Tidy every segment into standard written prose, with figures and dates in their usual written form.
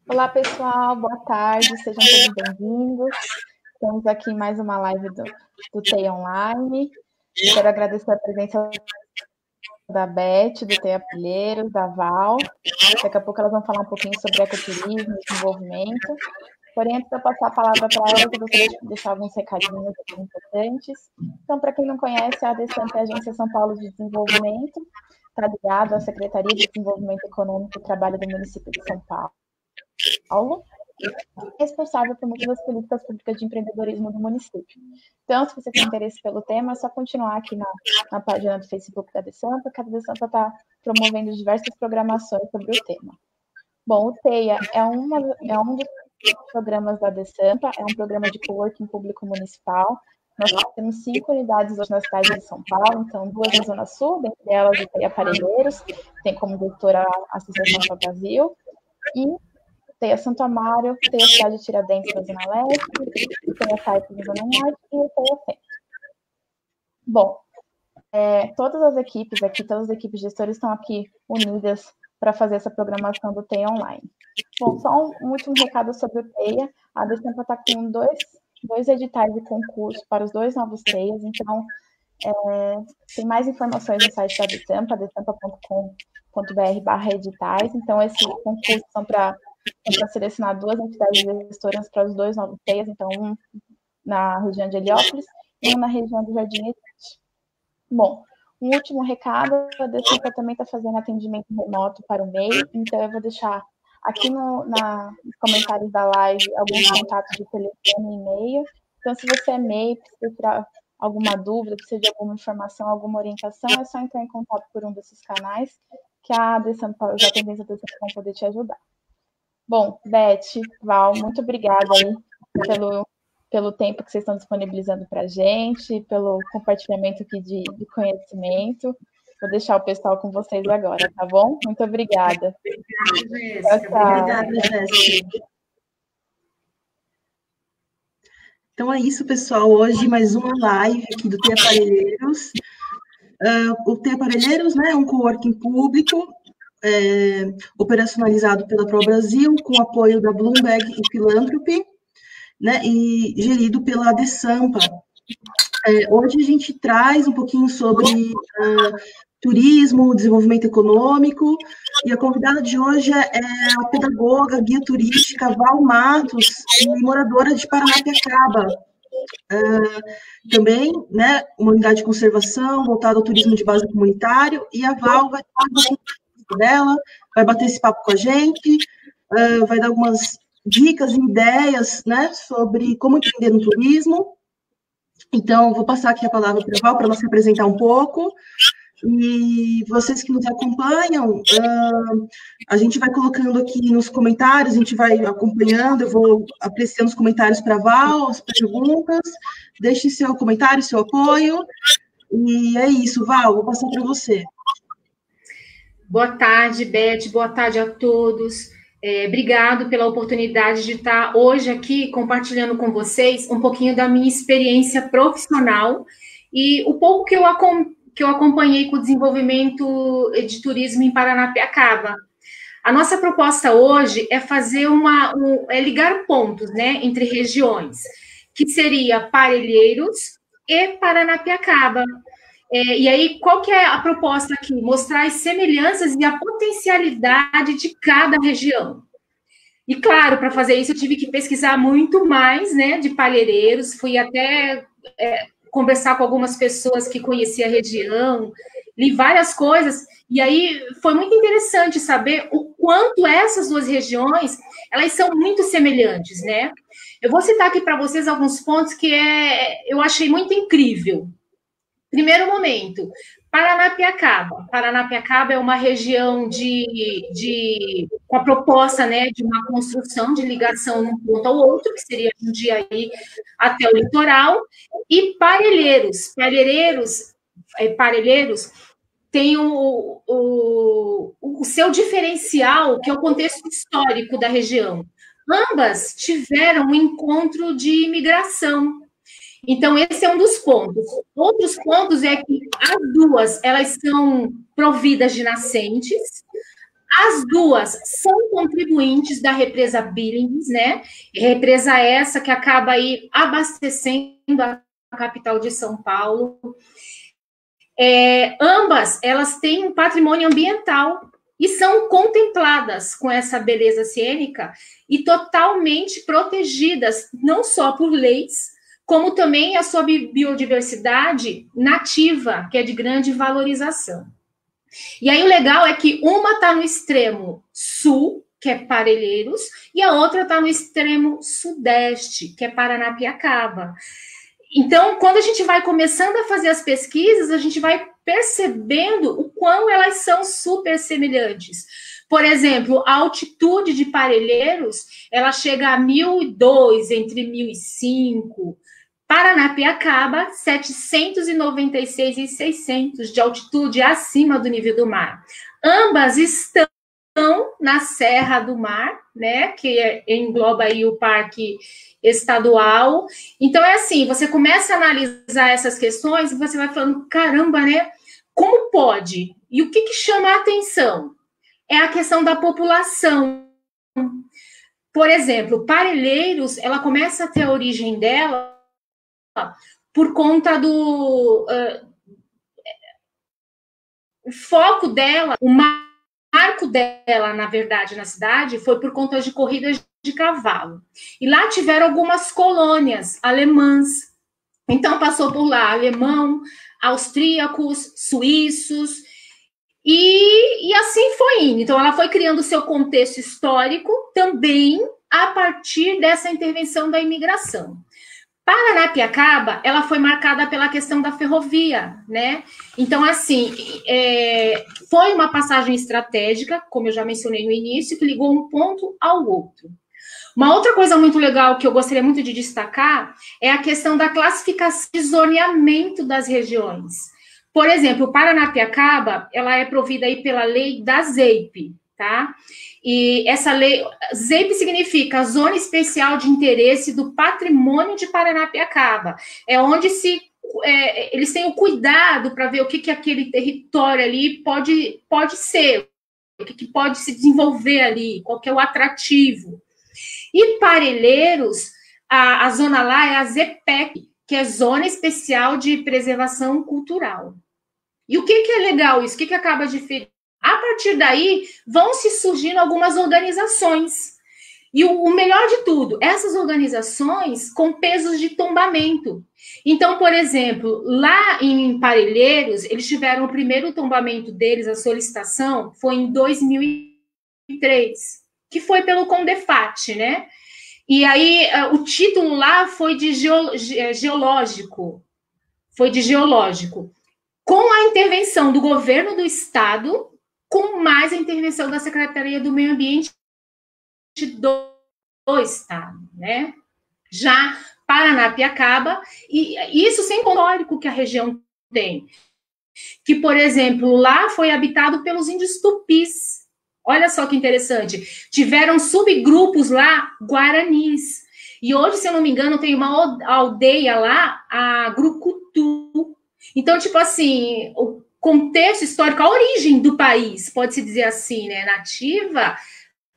Olá, pessoal, boa tarde, sejam todos bem-vindos. Estamos aqui em mais uma live do TEI Online. Quero agradecer a presença da Beth, do TEI Apilheiros, da Val. Daqui a pouco elas vão falar um pouquinho sobre ecoturismo e desenvolvimento. Porém, antes de eu passar a palavra para elas, eu gostaria de deixar alguns recadinhos importantes. Então, para quem não conhece, a ADESAMP é a Agência São Paulo de Desenvolvimento, está ligado à Secretaria de Desenvolvimento Econômico e Trabalho do município de São Paulo, responsável por muitas das políticas públicas de empreendedorismo do município. Então, se você tem interesse pelo tema, é só continuar aqui na página do Facebook da ADESAMP, que a ADESAMP está promovendo diversas programações sobre o tema. Bom, o TEIA é um dos programas da ADESAMP, é um programa de coworking público municipal. Nós temos 5 unidades hoje na cidade de São Paulo, então 2 na Zona Sul, dentre elas o TEIA Parelheiros, tem como gestora a Associação São Brasil, e TEIA Santo Amaro, TEIA Cidade de Tiradentes na Zona Leste, TEIA Caipos na Zona Norte e o TEIA Centro. Bom, todas as equipes aqui, todas as equipes gestoras estão aqui unidas para fazer essa programação do TEIA Online. Bom, só um último recado sobre o TEIA. A ADESAMP está com dois editais de concurso para os 2 novos TEIAs, então tem mais informações no site da ADESAMP, adesampa.com.br/editais. Então, esse concurso são para selecionar 2 entidades gestoras para os 2 novos TEIAs, então um na região de Heliópolis e um na região do Jardim Edite. Bom, um último recado, a ADESAMP também está fazendo atendimento remoto para o MEI, então eu vou deixar aqui nos comentários da live alguns contatos de telefone e e-mail. Então, se você é MEI, precisa tirar alguma dúvida, precisa de alguma informação, alguma orientação, é só entrar em contato por um desses canais, que a ADESAMP, os atendentes da ADESAMP vão poder te ajudar. Bom, Beth, Val, muito obrigada aí pelo tempo que vocês estão disponibilizando para a gente, pelo compartilhamento aqui de conhecimento. Vou deixar o pessoal com vocês agora, tá bom? Muito obrigada. Obrigada, Jéssica. Obrigada, Jéssica. Então é isso, pessoal. Hoje mais uma live aqui do TEI Parelheiros. O TEI Parelheiros, né, é um coworking público operacionalizado pela Pro Brasil, com apoio da Bloomberg e Philanthropy, né, e gerido pela ADESAMPA. Hoje a gente traz um pouquinho sobre turismo, desenvolvimento econômico, e a convidada de hoje é a pedagoga, guia turística Val Matos, moradora de Paranapiacaba. Também, né, uma unidade de conservação voltada ao turismo de base comunitário, e a Val vai falar um pouco dela, vai bater esse papo com a gente, vai dar algumas dicas e ideias, né, sobre como empreender no turismo. Então, vou passar aqui a palavra para a Val, para ela se apresentar um pouco. E vocês que nos acompanham, a gente vai colocando aqui nos comentários, a gente vai acompanhando, eu vou apreciando os comentários para a Val, as perguntas, deixe seu comentário, seu apoio, e é isso, Val, vou passar para você. Boa tarde, Beth, boa tarde a todos. Obrigado pela oportunidade de estar hoje aqui compartilhando com vocês um pouquinho da minha experiência profissional e o pouco que eu acompanhei com o desenvolvimento de turismo em Paranapiacaba. A nossa proposta hoje é fazer ligar pontos, né, entre regiões, que seria Parelheiros e Paranapiacaba. E aí, qual que é a proposta aqui? Mostrar as semelhanças e a potencialidade de cada região. E, claro, para fazer isso, eu tive que pesquisar muito mais, né, de Parelheiros, fui até conversar com algumas pessoas que conheciam a região, li várias coisas, e aí foi muito interessante saber o quanto essas 2 regiões, elas são muito semelhantes, né? Eu vou citar aqui para vocês alguns pontos que eu achei muito incrível. Primeiro momento, Paranapiacaba. Paranapiacaba é uma região com a proposta, né, de uma construção de ligação de um ponto ao outro, que seria Jundiaí até o litoral, e Parelheiros. Parelheiros tem o seu diferencial, que é o contexto histórico da região. Ambas tiveram um encontro de imigração. Então, esse é um dos pontos. Outros pontos é que as 2, elas são providas de nascentes. As duas são contribuintes da represa Billings, né? Represa essa que acaba aí abastecendo a capital de São Paulo. Ambas, elas têm um patrimônio ambiental e são contempladas com essa beleza cênica e totalmente protegidas, não só por leis, como também a sua biodiversidade nativa, que é de grande valorização. E aí o legal é que uma está no extremo sul, que é Parelheiros, e a outra está no extremo sudeste, que é Paranapiacaba. Então, quando a gente vai começando a fazer as pesquisas, a gente vai percebendo o quão elas são super semelhantes. Por exemplo, a altitude de Parelheiros, ela chega a 1.002, entre 1.005. Paranapiacaba, 796,600 de altitude acima do nível do mar. Ambas estão na Serra do Mar, né, que engloba aí o Parque Estadual. Então, é assim, você começa a analisar essas questões e você vai falando, caramba, né, como pode? E o que chama a atenção? É a questão da população. Por exemplo, Parelheiros, ela começa a ter a origem dela por conta do o foco dela, o marco dela, na verdade, na cidade, foi por conta de corridas de cavalo. E lá tiveram algumas colônias alemãs. Então, passou por lá alemão, austríacos, suíços, e assim foi indo. Então, ela foi criando o seu contexto histórico também a partir dessa intervenção da imigração. Paranapiacaba, ela foi marcada pela questão da ferrovia, né? Então, assim, foi uma passagem estratégica, como eu já mencionei no início, que ligou um ponto ao outro. Uma outra coisa muito legal que eu gostaria muito de destacar é a questão da classificação e zoneamento das regiões. Por exemplo, Paranapiacaba, ela é provida aí pela lei da ZEIP, tá? E essa lei, ZEIP significa Zona Especial de Interesse do Patrimônio de Paranapiacaba. É onde eles têm o cuidado para ver o que aquele território ali pode ser, o que pode se desenvolver ali, qual que é o atrativo. E Parelheiros, a zona lá é a ZEPEC, que é Zona Especial de Preservação Cultural. E o que é legal isso? O que acaba diferindo? A partir daí, vão se surgindo algumas organizações. E o melhor de tudo, essas organizações com pesos de tombamento. Então, por exemplo, lá em Parelheiros, eles tiveram o primeiro tombamento deles, a solicitação, foi em 2003, que foi pelo CONDEFAT, né? E aí, o título lá foi de geológico. Foi de geológico. Com a intervenção do governo do estado, com mais a intervenção da Secretaria do Meio Ambiente do estado, né? Já Paranapiacaba, e isso sem histórico que a região tem. Que, por exemplo, lá foi habitado pelos índios tupis. Olha só que interessante. Tiveram subgrupos lá, guaranis. E hoje, se eu não me engano, tem uma aldeia lá, a Grucutu. Então, tipo assim, o contexto histórico, a origem do país, pode-se dizer assim, né, nativa,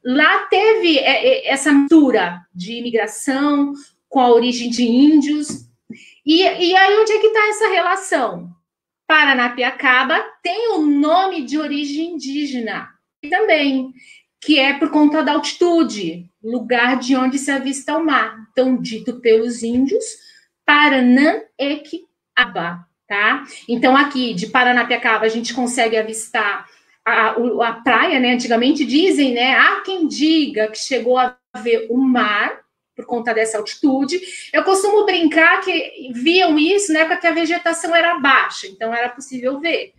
lá teve essa mistura de imigração com a origem de índios. E aí, onde é que está essa relação? Paranapiacaba tem o nome de origem indígena também, que é por conta da altitude, lugar de onde se avista o mar. Então, dito pelos índios, Paranapiacaba. Tá? Então, aqui de Paranapiacaba, a gente consegue avistar a praia, né? Antigamente dizem, né? Há quem diga que chegou a ver o mar por conta dessa altitude. Eu costumo brincar que viam isso na época que a vegetação era baixa, então era possível ver.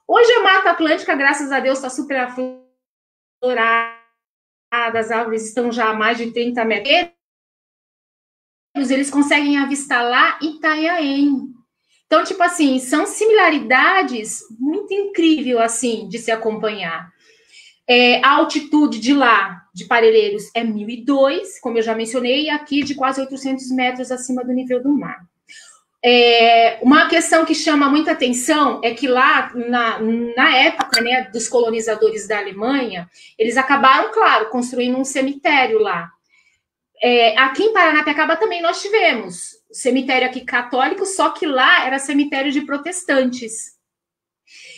Hoje a Mata Atlântica, graças a Deus, está super aflorada, as árvores estão já a mais de 30 metros. Eles conseguem avistar lá Itanhaém. Então, tipo assim, são similaridades muito incríveis, assim, de se acompanhar. A altitude de lá, de Parelheiros, é 1.002, como eu já mencionei, e aqui de quase 800 metros acima do nível do mar. Uma questão que chama muita atenção é que lá, na época, né, dos colonizadores da Alemanha, eles acabaram, claro, construindo um cemitério lá. Aqui em Paranapiacaba também nós tivemos cemitério aqui católico, só que lá era cemitério de protestantes.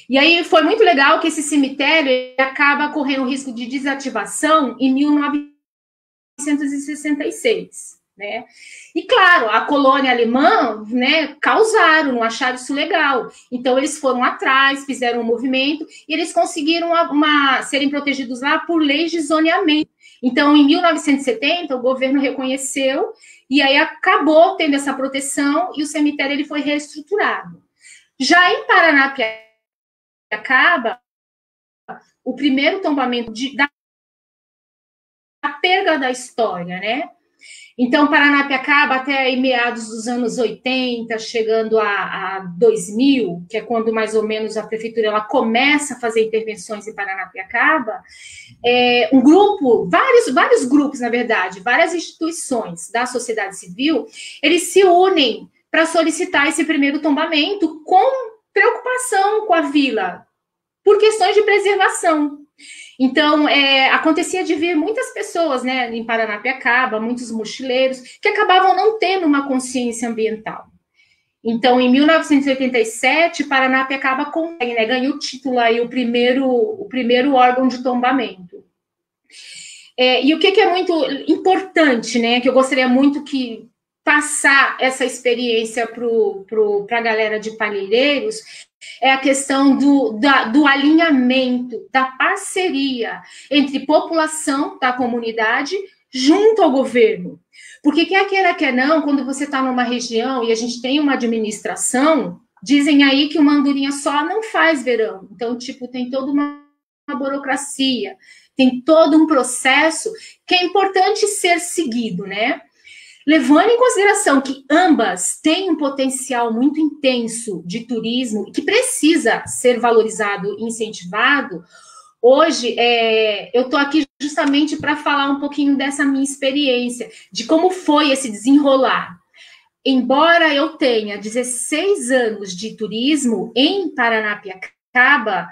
E aí foi muito legal que esse cemitério acaba correndo risco de desativação em 1966, né? E claro, a colônia alemã, né, causaram, não acharam isso legal. Então eles foram atrás, fizeram um movimento e eles conseguiram serem protegidos lá por leis de zoneamento. Então, em 1970, o governo reconheceu e aí acabou tendo essa proteção e o cemitério ele foi reestruturado. Já em Paranapiacaba, o primeiro tombamento da perda da história, né? Então, Paranapiacaba, até em meados dos anos 80, chegando a 2000, que é quando mais ou menos a prefeitura ela começa a fazer intervenções em Paranapiacaba, um grupo, vários grupos, na verdade, várias instituições da sociedade civil, eles se unem para solicitar esse primeiro tombamento com preocupação com a vila, por questões de preservação. Então, acontecia de vir muitas pessoas, né, em Paranapiacaba, muitos mochileiros, que acabavam não tendo uma consciência ambiental. Então, em 1987, Paranapiacaba consegue, né, ganha o título aí, o primeiro órgão de tombamento. E o que é muito importante, né, que eu gostaria muito que passar essa experiência para a galera de Palheireiros, é a questão do alinhamento, da parceria entre população da comunidade junto ao governo. Porque quer queira, quer não, quando você está numa região e a gente tem uma administração, dizem aí que uma andorinha só não faz verão. Então, tipo, tem toda uma burocracia, tem todo um processo que é importante ser seguido, né? Levando em consideração que ambas têm um potencial muito intenso de turismo e que precisa ser valorizado e incentivado, hoje eu estou aqui justamente para falar um pouquinho dessa minha experiência, de como foi esse desenrolar. Embora eu tenha 16 anos de turismo em Paranapiacaba,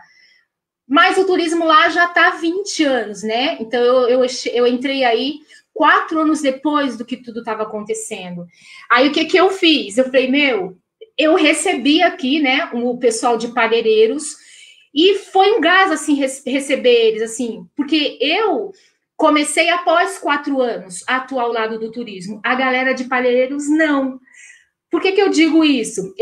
mas o turismo lá já está há 20 anos, né? Então eu entrei aí 4 anos depois do que tudo estava acontecendo. Aí o que eu fiz? Eu falei, eu recebi aqui, né, o pessoal de Palheireiros, e foi um gás, assim, receber eles, assim, porque eu comecei após 4 anos a atuar ao lado do turismo. A galera de Palheireiros, não. Por que eu digo isso?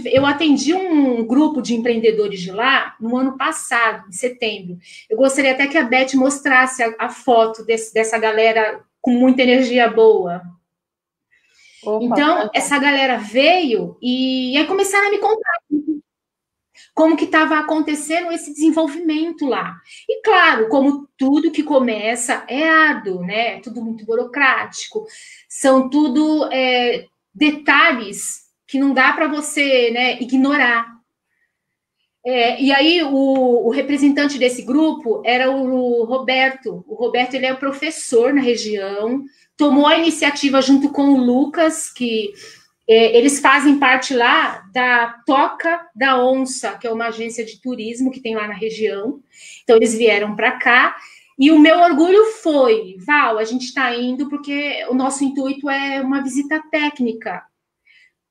Eu atendi um grupo de empreendedores de lá no ano passado, em setembro. Eu gostaria até que a Beth mostrasse a foto dessa galera com muita energia boa. Opa, então, essa galera veio e aí começaram a me contar como que estava acontecendo esse desenvolvimento lá. E claro, como tudo que começa é árduo, né? Tudo muito burocrático. São tudo detalhes que não dá para você, né, ignorar. E aí o representante desse grupo era o Roberto. O Roberto, ele é professor na região, tomou a iniciativa junto com o Lucas, que eles fazem parte lá da Toca da Onça, que é uma agência de turismo que tem lá na região. Então, eles vieram para cá. E o meu orgulho foi, Val, a gente está indo porque o nosso intuito é uma visita técnica.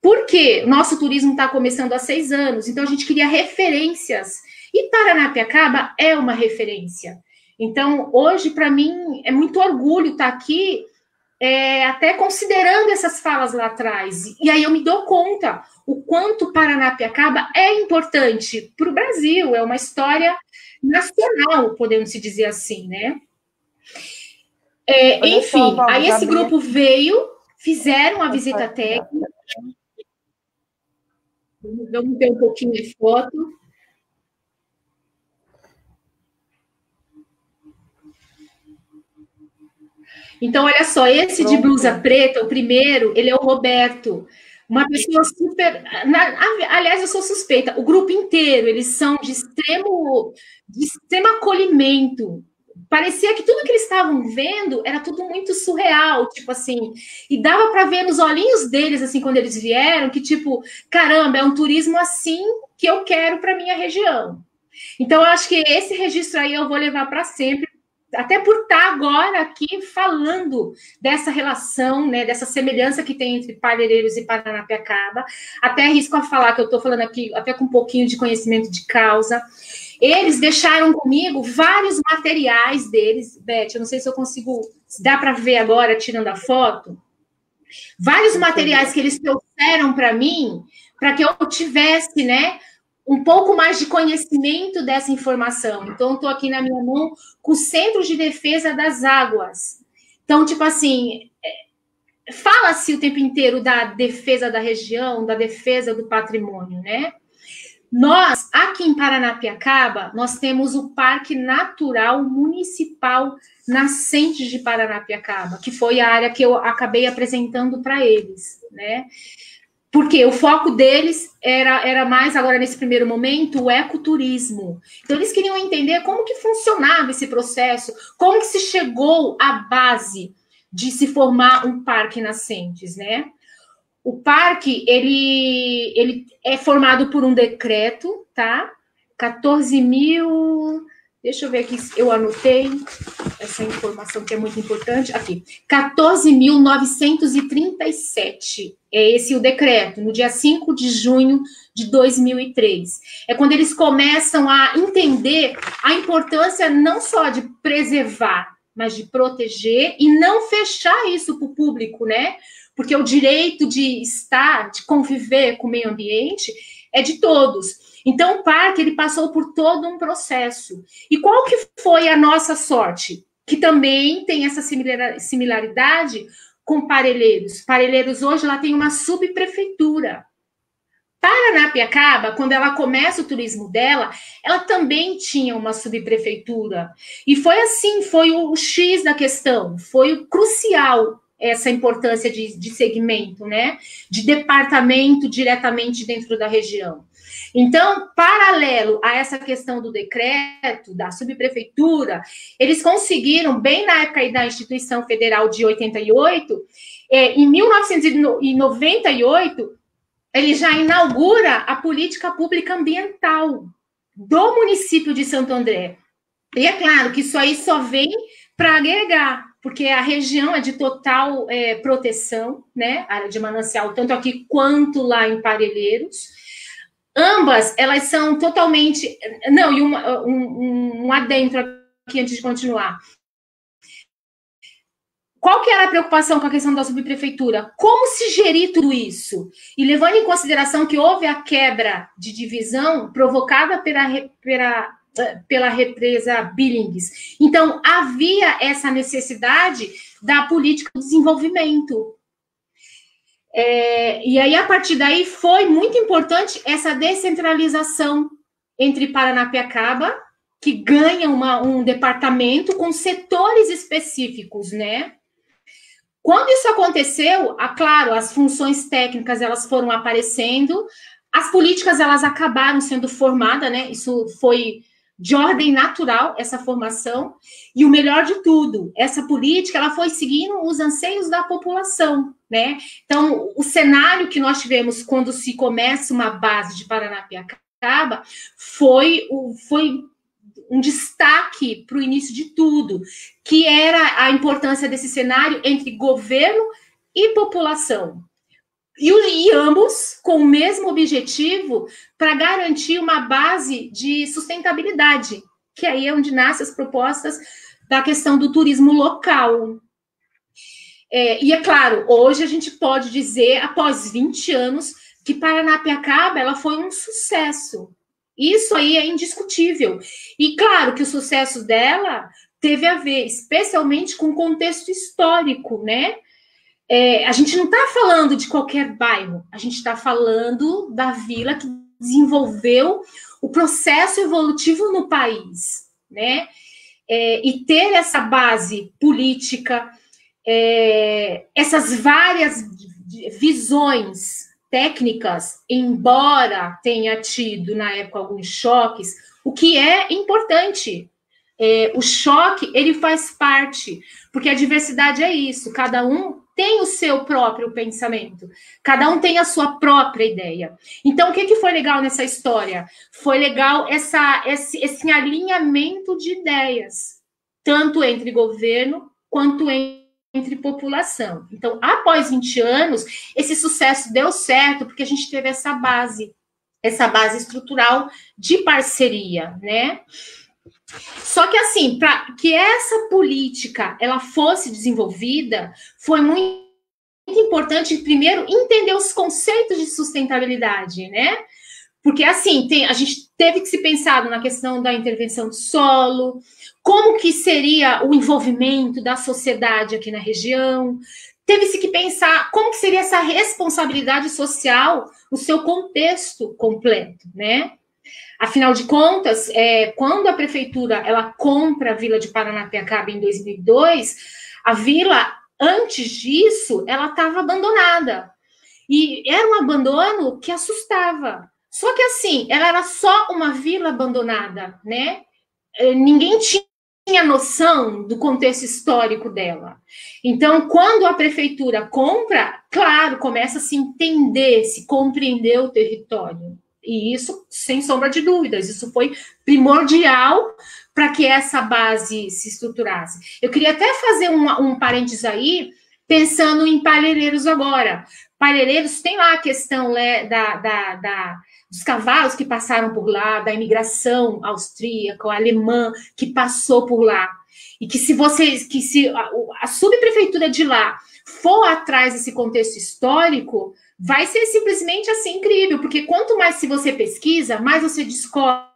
Por quê? Nosso turismo está começando há 6 anos, então a gente queria referências. E Paranapiacaba é uma referência. Então, hoje, para mim, é muito orgulho estar aqui, até considerando essas falas lá atrás. E aí eu me dou conta o quanto Paranapiacaba é importante para o Brasil, é uma história nacional, podemos se dizer assim, né? Enfim, aí esse grupo veio, fizeram a visita técnica. Vamos ver um pouquinho de foto. Então, olha só, esse de blusa preta, o primeiro, ele é o Roberto. Uma pessoa super... Aliás, eu sou suspeita. O grupo inteiro, eles são de extremo acolhimento. parecia que tudo que eles estavam vendo era tudo muito surreal, tipo assim, e dava para ver nos olhinhos deles, assim, quando eles vieram, que tipo, caramba, é um turismo assim que eu quero para minha região. Então, eu acho que esse registro aí eu vou levar para sempre, até por estar agora aqui falando dessa relação, né, dessa semelhança que tem entre Parelheiros e Paranapiacaba. Até arrisco a falar que eu estou falando aqui até com um pouquinho de conhecimento de causa. Eles deixaram comigo vários materiais deles, Beth, eu não sei se eu consigo, se dá para ver agora, tirando a foto, vários materiais que eles trouxeram para mim, para que eu tivesse, né, um pouco mais de conhecimento dessa informação. Então, estou aqui na minha mão com o Centro de Defesa das Águas. Então, tipo assim, fala-se o tempo inteiro da defesa da região, da defesa do patrimônio, né? Nós, aqui em Paranapiacaba, nós temos o Parque Natural Municipal Nascentes de Paranapiacaba, que foi a área que eu acabei apresentando para eles, né? Porque o foco deles era mais, agora nesse primeiro momento, o ecoturismo. Então, eles queriam entender como que funcionava esse processo, como que se chegou à base de se formar um parque nascentes, né? O parque, ele é formado por um decreto, tá? 14.000... Deixa eu ver aqui, eu anotei essa informação que é muito importante. Aqui, 14.937. É esse o decreto, no dia 5 de junho de 2003. É quando eles começam a entender a importância não só de preservar, mas de proteger e não fechar isso para o público, né? Porque o direito de estar, de conviver com o meio ambiente é de todos. Então, o parque, ele passou por todo um processo. E qual que foi a nossa sorte? Que também tem essa similaridade com Parelheiros. Parelheiros, hoje, ela tem uma subprefeitura. Paranapiacaba, quando ela começa o turismo dela, ela também tinha uma subprefeitura. E foi assim, foi o X da questão, foi o crucial essa importância de segmento, né? De departamento diretamente dentro da região. Então, paralelo a essa questão do decreto, da subprefeitura, eles conseguiram, bem na época da Instituição Federal de 88, em 1998, ele já inaugura a política pública ambiental do município de Santo André. E é claro que isso aí só vem para agregar, porque a região é de total proteção, né? Área de manancial, tanto aqui quanto lá em Parelheiros. Ambas, elas são totalmente... Não, e um adentro aqui antes de continuar. Qual que era a preocupação com a questão da subprefeitura? Como se gerir tudo isso? E levando em consideração que houve a quebra de divisão provocada pela represa Billings. Então, havia essa necessidade da política de desenvolvimento. E aí, a partir daí, foi muito importante essa descentralização entre Paranapiacaba, que ganha um departamento com setores específicos, né? Quando isso aconteceu, claro, as funções técnicas, elas foram aparecendo, as políticas, elas acabaram sendo formadas, né? Isso foi de ordem natural, essa formação, e o melhor de tudo, essa política, ela foi seguindo os anseios da população, né? Então, o cenário que nós tivemos quando se começa uma base de Paranapiacaba foi um destaque para o início de tudo, que era a importância desse cenário entre governo e população. E ambos com o mesmo objetivo para garantir uma base de sustentabilidade, que aí é onde nascem as propostas da questão do turismo local. E é claro, hoje a gente pode dizer, após 20 anos, que Paranapiacaba ela foi um sucesso. Isso aí é indiscutível. E claro que o sucesso dela teve a ver, especialmente com o contexto histórico, né? A gente não está falando de qualquer bairro, a gente está falando da vila que desenvolveu o processo evolutivo no país, né? E ter essa base política, essas várias visões técnicas, embora tenha tido, na época, alguns choques, o que é importante. o choque, ele faz parte, porque a diversidade é isso, cada um tem o seu próprio pensamento, cada um tem a sua própria ideia. Então, o que foi legal nessa história? Foi legal esse alinhamento de ideias, tanto entre governo quanto entre população. Então, após 20 anos, esse sucesso deu certo, porque a gente teve essa base estrutural de parceria, né? Só que, assim, para que essa política ela fosse desenvolvida, foi muito importante, primeiro, entender os conceitos de sustentabilidade, né? Porque, assim, a gente teve que se pensar na questão da intervenção do solo, como que seria o envolvimento da sociedade aqui na região, teve-se que pensar como que seria essa responsabilidade social, o seu contexto completo, né? Afinal de contas, quando a prefeitura ela compra a Vila de Paranapiacaba em 2002, a vila, antes disso, ela estava abandonada. E era um abandono que assustava. Só que, assim, ela era só uma vila abandonada, né? Ninguém tinha noção do contexto histórico dela. Então, quando a prefeitura compra, claro, começa a se entender, se compreender o território. E isso, sem sombra de dúvidas, isso foi primordial para que essa base se estruturasse. Eu queria até fazer um parênteses aí, pensando em Parelheiros agora. Parelheiros tem lá a questão dos cavalos que passaram por lá, da imigração austríaca, alemã, que passou por lá. E que se a subprefeitura de lá for atrás desse contexto histórico, vai ser simplesmente assim incrível, porque quanto mais se você pesquisa, mais você descobre.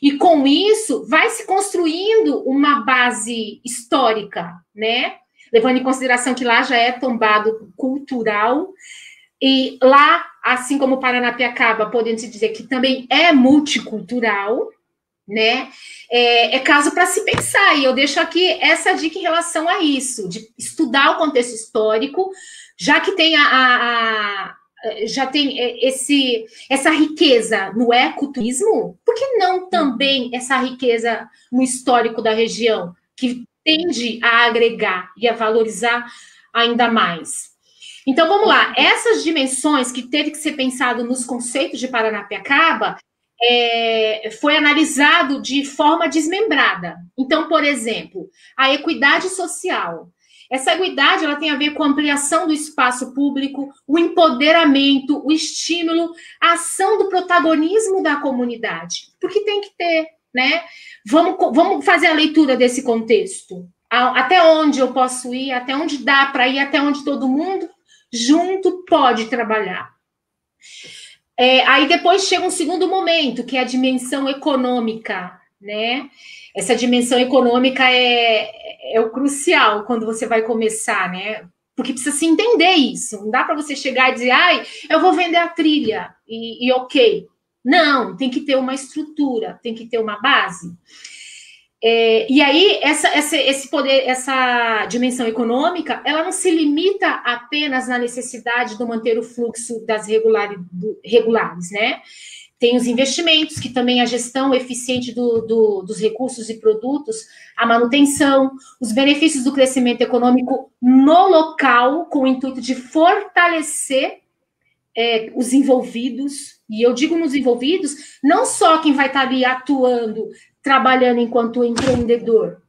E com isso, vai se construindo uma base histórica, né? Levando em consideração que lá já é tombado cultural, e lá, assim como Paranapiacaba, podendo-se dizer que também é multicultural, né? É caso para se pensar, e eu deixo aqui essa dica em relação a isso, de estudar o contexto histórico, já que tem já tem essa riqueza no ecoturismo, por que não também essa riqueza no histórico da região, que tende a agregar e a valorizar ainda mais? Então, vamos lá. Essas dimensões que teve que ser pensado nos conceitos de Paranapiacaba, foi analisado de forma desmembrada. Então, por exemplo, a equidade social. Essa equidade ela tem a ver com a ampliação do espaço público, o empoderamento, o estímulo, a ação do protagonismo da comunidade. Porque tem que ter, né? Vamos fazer a leitura desse contexto. Até onde eu posso ir, até onde dá para ir, até onde todo mundo junto pode trabalhar. Aí depois chega um segundo momento, que é a dimensão econômica, né? Essa dimensão econômica é o crucial quando você vai começar, né? Porque precisa se entender isso. Não dá para você chegar e dizer, eu vou vender a trilha e ok. Não, tem que ter uma estrutura, tem que ter uma base. E aí, esse poder, essa dimensão econômica, ela não se limita apenas na necessidade de manter o fluxo das regulares, né? Tem os investimentos, que também a gestão eficiente dos recursos e produtos, a manutenção, os benefícios do crescimento econômico no local, com o intuito de fortalecer os envolvidos, e eu digo nos envolvidos, não só quem vai estar ali atuando, trabalhando enquanto empreendedor.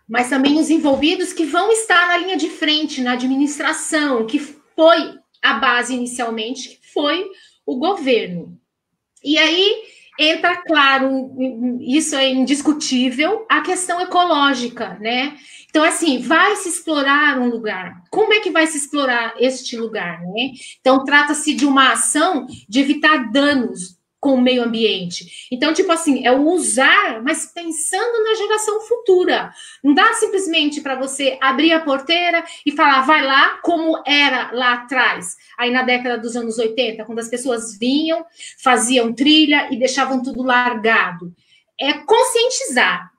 Mas também os envolvidos que vão estar na linha de frente, na administração, que foi a base inicialmente, que foi o governo. E aí entra, claro, isso é indiscutível, a questão ecológica, né? Então, assim, vai se explorar um lugar. Como é que vai se explorar este lugar, né? Então, trata-se de uma ação de evitar danos com o meio ambiente. Então, tipo assim, é o usar, mas pensando na geração futura. Não dá simplesmente para você abrir a porteira e falar, vai lá, como era lá atrás, aí na década dos anos 80, quando as pessoas vinham, faziam trilha e deixavam tudo largado. É conscientizar.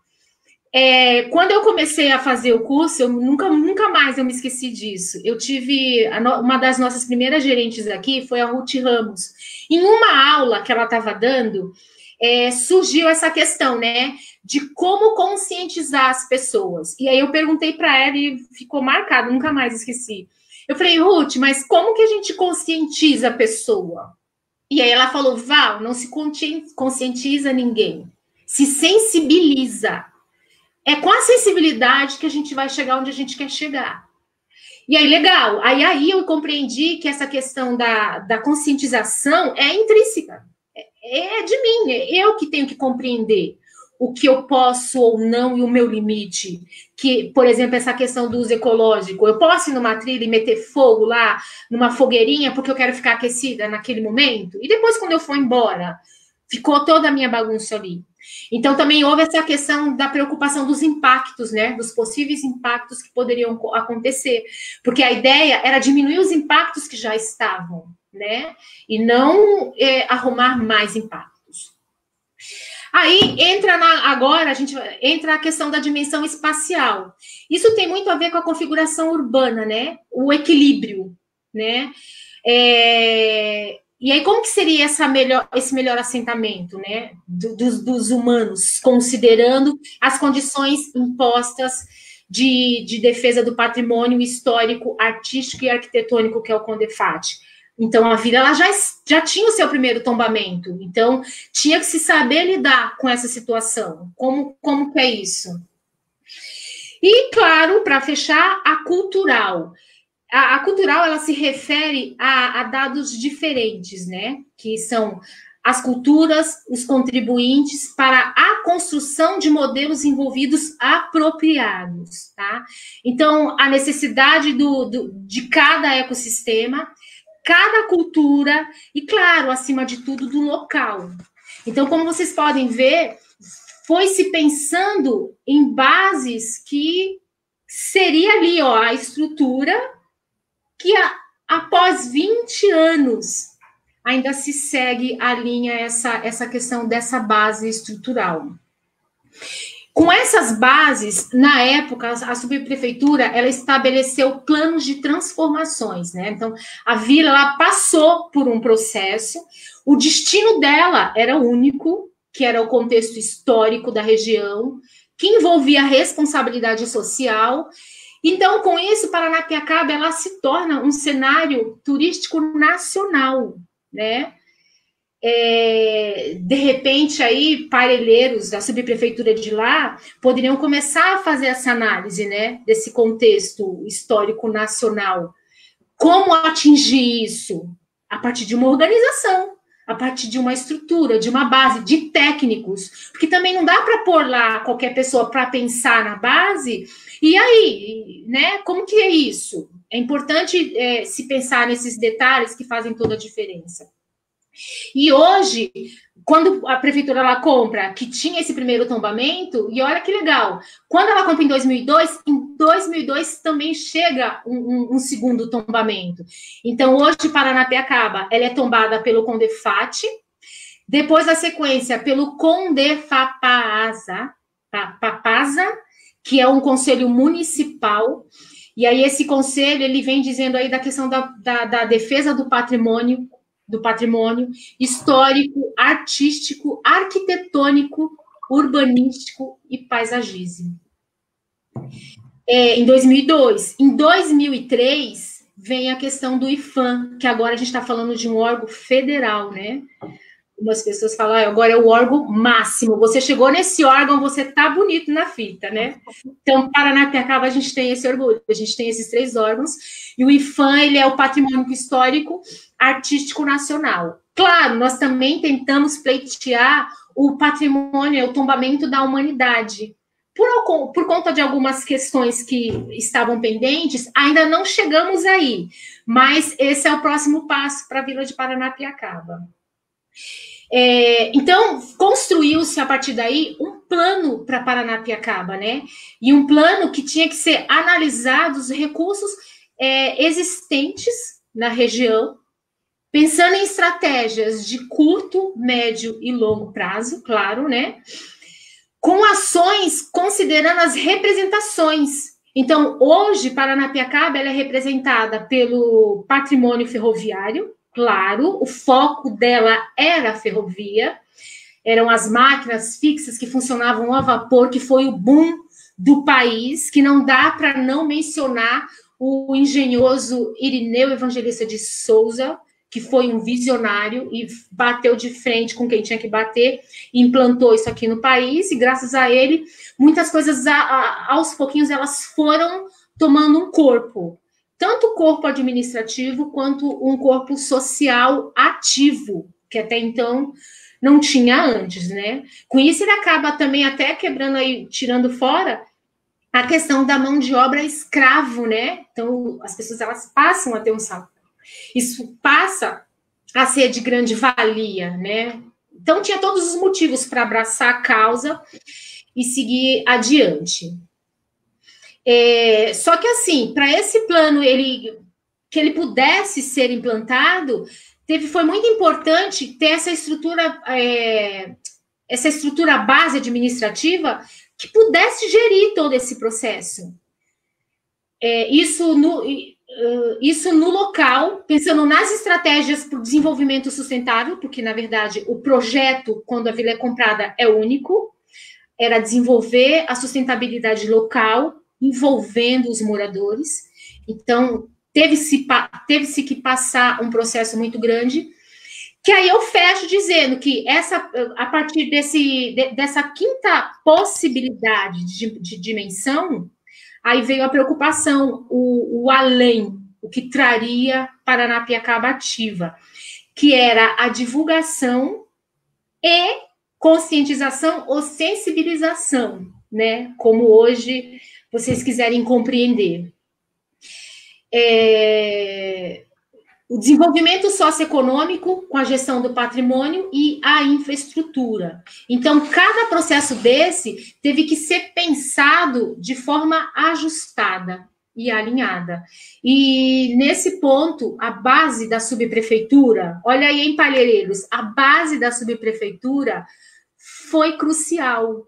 Quando eu comecei a fazer o curso, eu nunca mais eu me esqueci disso. Eu tive, uma das nossas primeiras gerentes aqui foi a Ruth Ramos, Em uma aula que ela estava dando, surgiu essa questão, né, de como conscientizar as pessoas. E aí eu perguntei para ela e ficou marcado, nunca mais esqueci. Eu falei, Ruth, mas como que a gente conscientiza a pessoa? E aí ela falou, Val, não se conscientiza ninguém, se sensibiliza. É com a sensibilidade que a gente vai chegar onde a gente quer chegar. E aí, legal. Aí eu compreendi que essa questão da conscientização é intrínseca. É de mim, é eu que tenho que compreender o que eu posso ou não e o meu limite. Que, por exemplo, essa questão do uso ecológico. Eu posso ir numa trilha e meter fogo lá, numa fogueirinha, porque eu quero ficar aquecida naquele momento? E depois, quando eu for embora, ficou toda a minha bagunça ali. Então, também houve essa questão da preocupação dos impactos, né? Dos possíveis impactos que poderiam acontecer. Porque a ideia era diminuir os impactos que já estavam, né? E não arrumar mais impactos. Aí agora a gente entra a questão da dimensão espacial. Isso tem muito a ver com a configuração urbana, né? O equilíbrio, né? E aí, como que seria esse melhor assentamento, né, dos humanos, considerando as condições impostas de defesa do patrimônio histórico, artístico e arquitetônico, que é o CONDEFAT? Então, a vila ela já tinha o seu primeiro tombamento, então tinha que se saber lidar com essa situação. Como que é isso? E, claro, para fechar, a cultural. A cultural, ela se refere a dados diferentes, né? Que são as culturas, os contribuintes para a construção de modelos envolvidos apropriados, tá? Então, a necessidade de cada ecossistema, cada cultura e, claro, acima de tudo, do local. Então, como vocês podem ver, foi se pensando em bases que seria ali, ó, a estrutura que após 20 anos ainda se segue a linha essa questão dessa base estrutural. Com essas bases, na época, a subprefeitura, ela estabeleceu planos de transformações, né? Então, a vila, ela passou por um processo, o destino dela era único, que era o contexto histórico da região, que envolvia a responsabilidade social. Então, com isso, Paranapiacaba, ela se torna um cenário turístico nacional, né? De repente, aí, parelheiros da subprefeitura de lá poderiam começar a fazer essa análise, né, desse contexto histórico nacional. Como atingir isso? A partir de uma organização, a partir de uma estrutura, de uma base, de técnicos, porque também não dá para pôr lá qualquer pessoa para pensar na base. E aí, né, como que é isso? É importante se pensar nesses detalhes que fazem toda a diferença. E hoje, quando a prefeitura ela compra, que tinha esse primeiro tombamento, e olha que legal, quando ela compra em 2002 também chega um segundo tombamento. Então, hoje, Paranapiacaba, ela é tombada pelo CONDEFAT, depois, na sequência, pelo CONDEFAPASA, que é um conselho municipal, e aí esse conselho, ele vem dizendo aí da questão da defesa do patrimônio histórico, artístico, arquitetônico, urbanístico e paisagismo. Em 2002. Em 2003, vem a questão do IPHAN, que agora a gente está falando de um órgão federal, né? Algumas pessoas falam, agora é o órgão máximo. Você chegou nesse órgão, você tá bonito na fita, né? Então, Paranapiacaba, a gente tem esse orgulho. A gente tem esses 3 órgãos. E o IPHAN, ele é o Patrimônio Histórico Artístico Nacional. Claro, nós também tentamos pleitear o patrimônio, o tombamento da humanidade. Por conta de algumas questões que estavam pendentes, ainda não chegamos aí. Mas esse é o próximo passo para a Vila de Paranapiacaba. Então, construiu-se a partir daí um plano para Paranapiacaba, né? E um plano que tinha que ser analisado os recursos existentes na região, pensando em estratégias de curto, médio e longo prazo, claro, né? Com ações considerando as representações. Então, hoje, Paranapiacaba ela é representada pelo patrimônio ferroviário, claro, o foco dela era a ferrovia, eram as máquinas fixas que funcionavam a vapor, que foi o boom do país, que não dá para não mencionar o engenhoso Irineu Evangelista de Souza, que foi um visionário e bateu de frente com quem tinha que bater, e implantou isso aqui no país, e graças a ele, muitas coisas, aos pouquinhos, elas foram tomando um corpo, tanto o corpo administrativo, quanto um corpo social ativo, que até então não tinha antes, né? Com isso, ele acaba também até quebrando aí, tirando fora a questão da mão de obra escravo, né? Então, as pessoas, elas passam a ter um salário. Isso passa a ser de grande valia, né? Então, tinha todos os motivos para abraçar a causa e seguir adiante. Só que, assim, para esse plano que ele pudesse ser implantado, foi muito importante ter essa estrutura base administrativa que pudesse gerir todo esse processo. Isso no local, pensando nas estratégias para o desenvolvimento sustentável, porque, na verdade, o projeto, quando a vila é comprada, é único, era desenvolver a sustentabilidade local, envolvendo os moradores. Então, teve-se que passar um processo muito grande, que aí eu fecho dizendo que a partir dessa quinta possibilidade de dimensão, aí veio a preocupação, o além, o que traria Paranapiacaba ativa, que era a divulgação e conscientização ou sensibilização, né? Como hoje vocês quiserem compreender. O desenvolvimento socioeconômico com a gestão do patrimônio e a infraestrutura. Então, cada processo desse teve que ser pensado de forma ajustada e alinhada. E, nesse ponto, a base da subprefeitura, olha aí em Palheireiros, a base da subprefeitura foi crucial.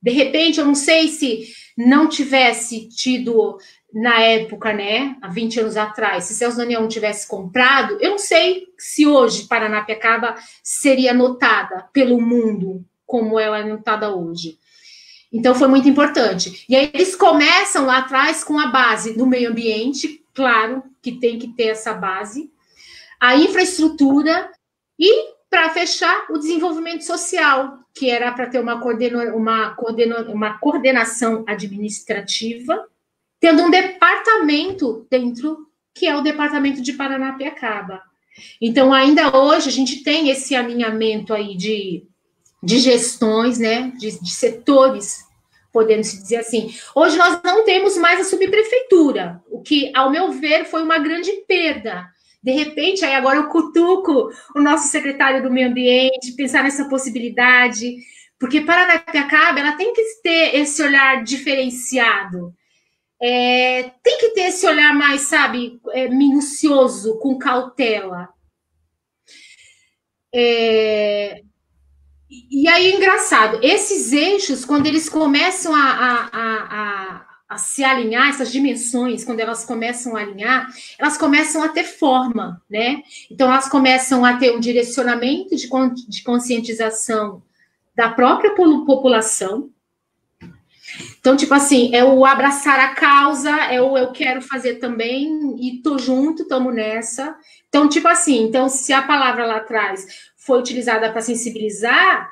De repente, eu não sei se não tivesse tido, na época, né, há 20 anos atrás, se Celso Daniel não tivesse comprado, eu não sei se hoje Paranapiacaba seria notada pelo mundo como ela é notada hoje. Então, foi muito importante. E aí, eles começam lá atrás com a base do meio ambiente, claro que tem que ter essa base, a infraestrutura e, para fechar, o desenvolvimento social, que era para ter uma coordenação administrativa, tendo um departamento dentro, que é o departamento de Paranapiacaba. Então, ainda hoje, a gente tem esse alinhamento aí de gestões, né, de setores, podemos dizer assim. Hoje nós não temos mais a subprefeitura, o que, ao meu ver, foi uma grande perda. De repente, aí agora eu cutuco o nosso secretário do Meio Ambiente, pensar nessa possibilidade, porque Paranapiacaba, ela tem que ter esse olhar diferenciado, tem que ter esse olhar mais, sabe, minucioso, com cautela. E aí, engraçado, esses eixos, quando eles começam a se alinhar, essas dimensões, quando elas começam a alinhar, elas começam a ter forma, né? Então, elas começam a ter um direcionamento de conscientização da própria população. Então, tipo assim, é o abraçar a causa, é o eu quero fazer também, e tô junto, tamo nessa. Então, tipo assim, então, se a palavra lá atrás foi utilizada para sensibilizar,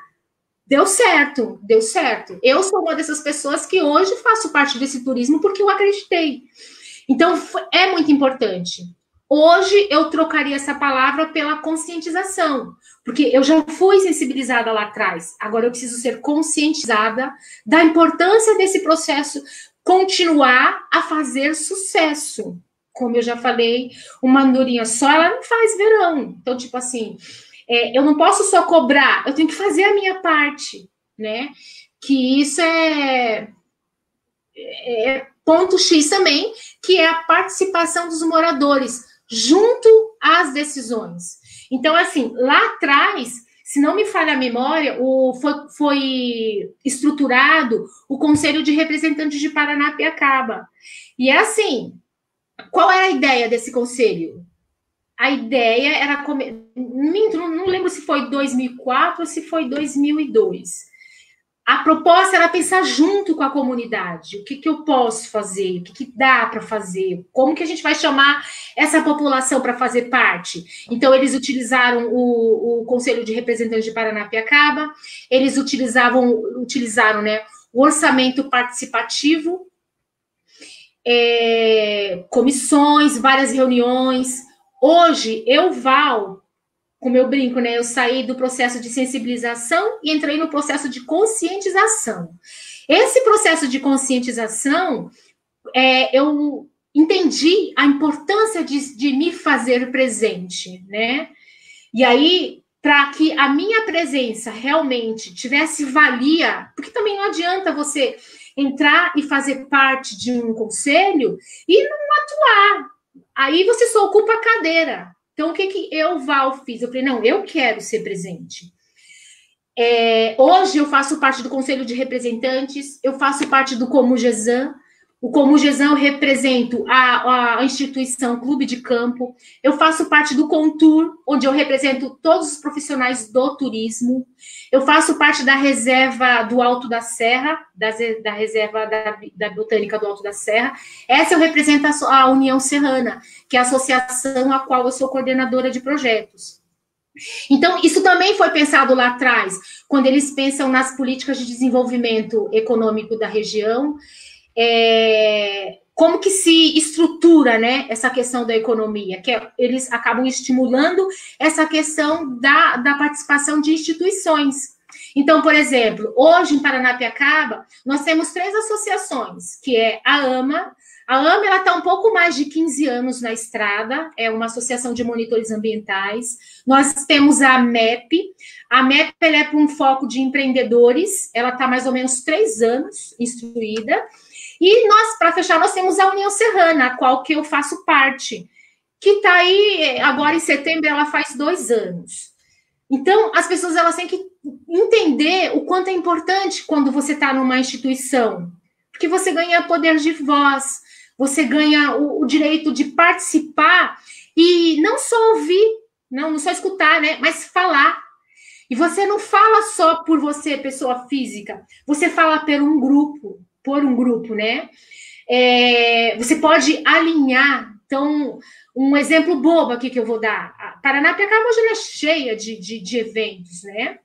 deu certo, deu certo. Eu sou uma dessas pessoas que hoje faço parte desse turismo porque eu acreditei. Então, é muito importante. Hoje, eu trocaria essa palavra pela conscientização, porque eu já fui sensibilizada lá atrás. Agora, eu preciso ser conscientizada da importância desse processo continuar a fazer sucesso. Como eu já falei, uma andorinha só, ela não faz verão. Então, tipo assim, eu não posso só cobrar, eu tenho que fazer a minha parte, né? Que isso é ponto X também, que é a participação dos moradores junto às decisões. Então, assim, lá atrás, se não me falha a memória, foi estruturado o Conselho de Representantes de Paranapiacaba. E é assim, qual era a ideia desse conselho? a ideia era... Não lembro se foi 2004 ou se foi 2002. A proposta era pensar junto com a comunidade. O que eu posso fazer? O que dá para fazer? Como que a gente vai chamar essa população para fazer parte? Então, eles utilizaram o Conselho de Representantes de Paranapiacaba, eles utilizaram, né, o orçamento participativo, comissões, várias reuniões. Hoje, Val, como eu brinco, né? Eu saí do processo de sensibilização e entrei no processo de conscientização. Esse processo de conscientização, eu entendi a importância de me fazer presente, né? E aí, para que a minha presença realmente tivesse valia, porque também não adianta você entrar e fazer parte de um conselho e não atuar. Aí você só ocupa a cadeira. Então, o que eu, Val, fiz? Eu falei, não, eu quero ser presente. Hoje eu faço parte do Conselho de Representantes, eu faço parte do Comugesan. O Comugesan eu represento a instituição Clube de Campo. Eu faço parte do Contur, onde eu represento todos os profissionais do turismo. Eu faço parte da reserva do Alto da Serra, da reserva da Botânica do Alto da Serra. Essa eu represento a União Serrana, que é a associação a qual eu sou coordenadora de projetos. Então, isso também foi pensado lá atrás, quando eles pensam nas políticas de desenvolvimento econômico da região, como que se estrutura, né, essa questão da economia, que eles acabam estimulando essa questão da participação de instituições. Então, por exemplo, hoje em Paranapiacaba, nós temos 3 associações, que é a AMA. A AMA ela está um pouco mais de 15 anos na estrada, é uma associação de monitores ambientais. Nós temos a MEP. A MEP ela é para um foco de empreendedores, ela está mais ou menos 3 anos instruída. E nós, para fechar, nós temos a União Serrana, a qual que eu faço parte, que está aí, agora em setembro, ela faz 2 anos. Então, as pessoas elas têm que entender o quanto é importante quando você está numa instituição, porque você ganha poder de voz, você ganha o direito de participar e não só ouvir, não só escutar, né, mas falar. E você não fala só por você, pessoa física, você fala por um grupo, né? Você pode alinhar. Então, um exemplo bobo aqui que eu vou dar. A Paranapiacaba hoje é cheia de eventos, né?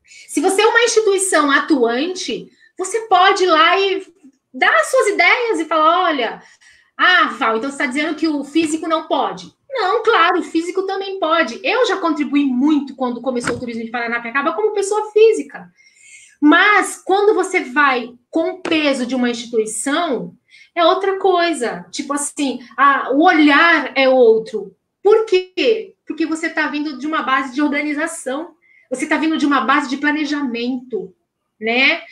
Se você é uma instituição atuante, você pode ir lá e dar as suas ideias e falar, olha, Val, então você está dizendo que o físico não pode. Não, claro, o físico também pode. Eu já contribuí muito quando começou o turismo de Paranapiacaba como pessoa física. Mas, quando você vai com o peso de uma instituição, é outra coisa. Tipo assim, o olhar é outro. Por quê? Porque você está vindo de uma base de organização. Você está vindo de uma base de planejamento, né?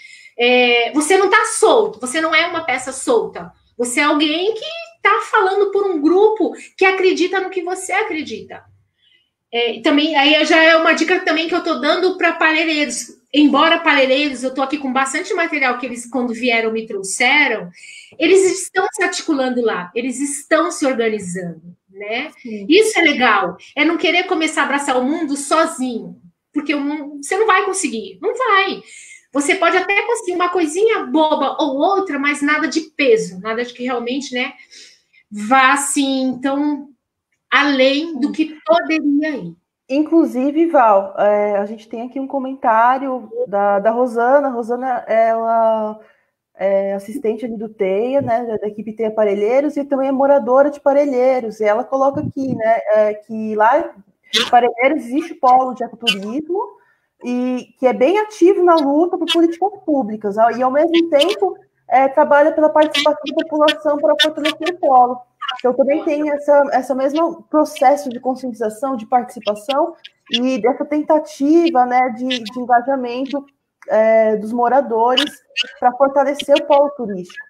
Você não está solto. Você não é uma peça solta. Você é alguém que está falando por um grupo que acredita no que você acredita. Também, aí já é uma dica também que eu estou dando para parelheiros. Embora parelheiros, eu estou aqui com bastante material que eles, quando vieram, me trouxeram, eles estão se articulando lá, eles estão se organizando, né? Sim. Isso é legal, é não querer começar a abraçar o mundo sozinho, porque você não vai conseguir, não vai. Você pode até conseguir uma coisinha boba ou outra, mas nada de peso, nada de que realmente, né, vá assim, então, além do que poderia ir. Inclusive, Val, a gente tem aqui um comentário da Rosana. A Rosana, ela é assistente ali do TEIA, né, da equipe TEIA Parelheiros, e também é moradora de Parelheiros. E ela coloca aqui, né, que lá em Parelheiros existe o polo de ecoturismo, e que é bem ativo na luta por políticas públicas, e ao mesmo tempo trabalha pela participação da população para fortalecer o polo. Então, também tem essa mesmo processo de conscientização, de participação e dessa tentativa, né, de engajamento dos moradores para fortalecer o polo turístico.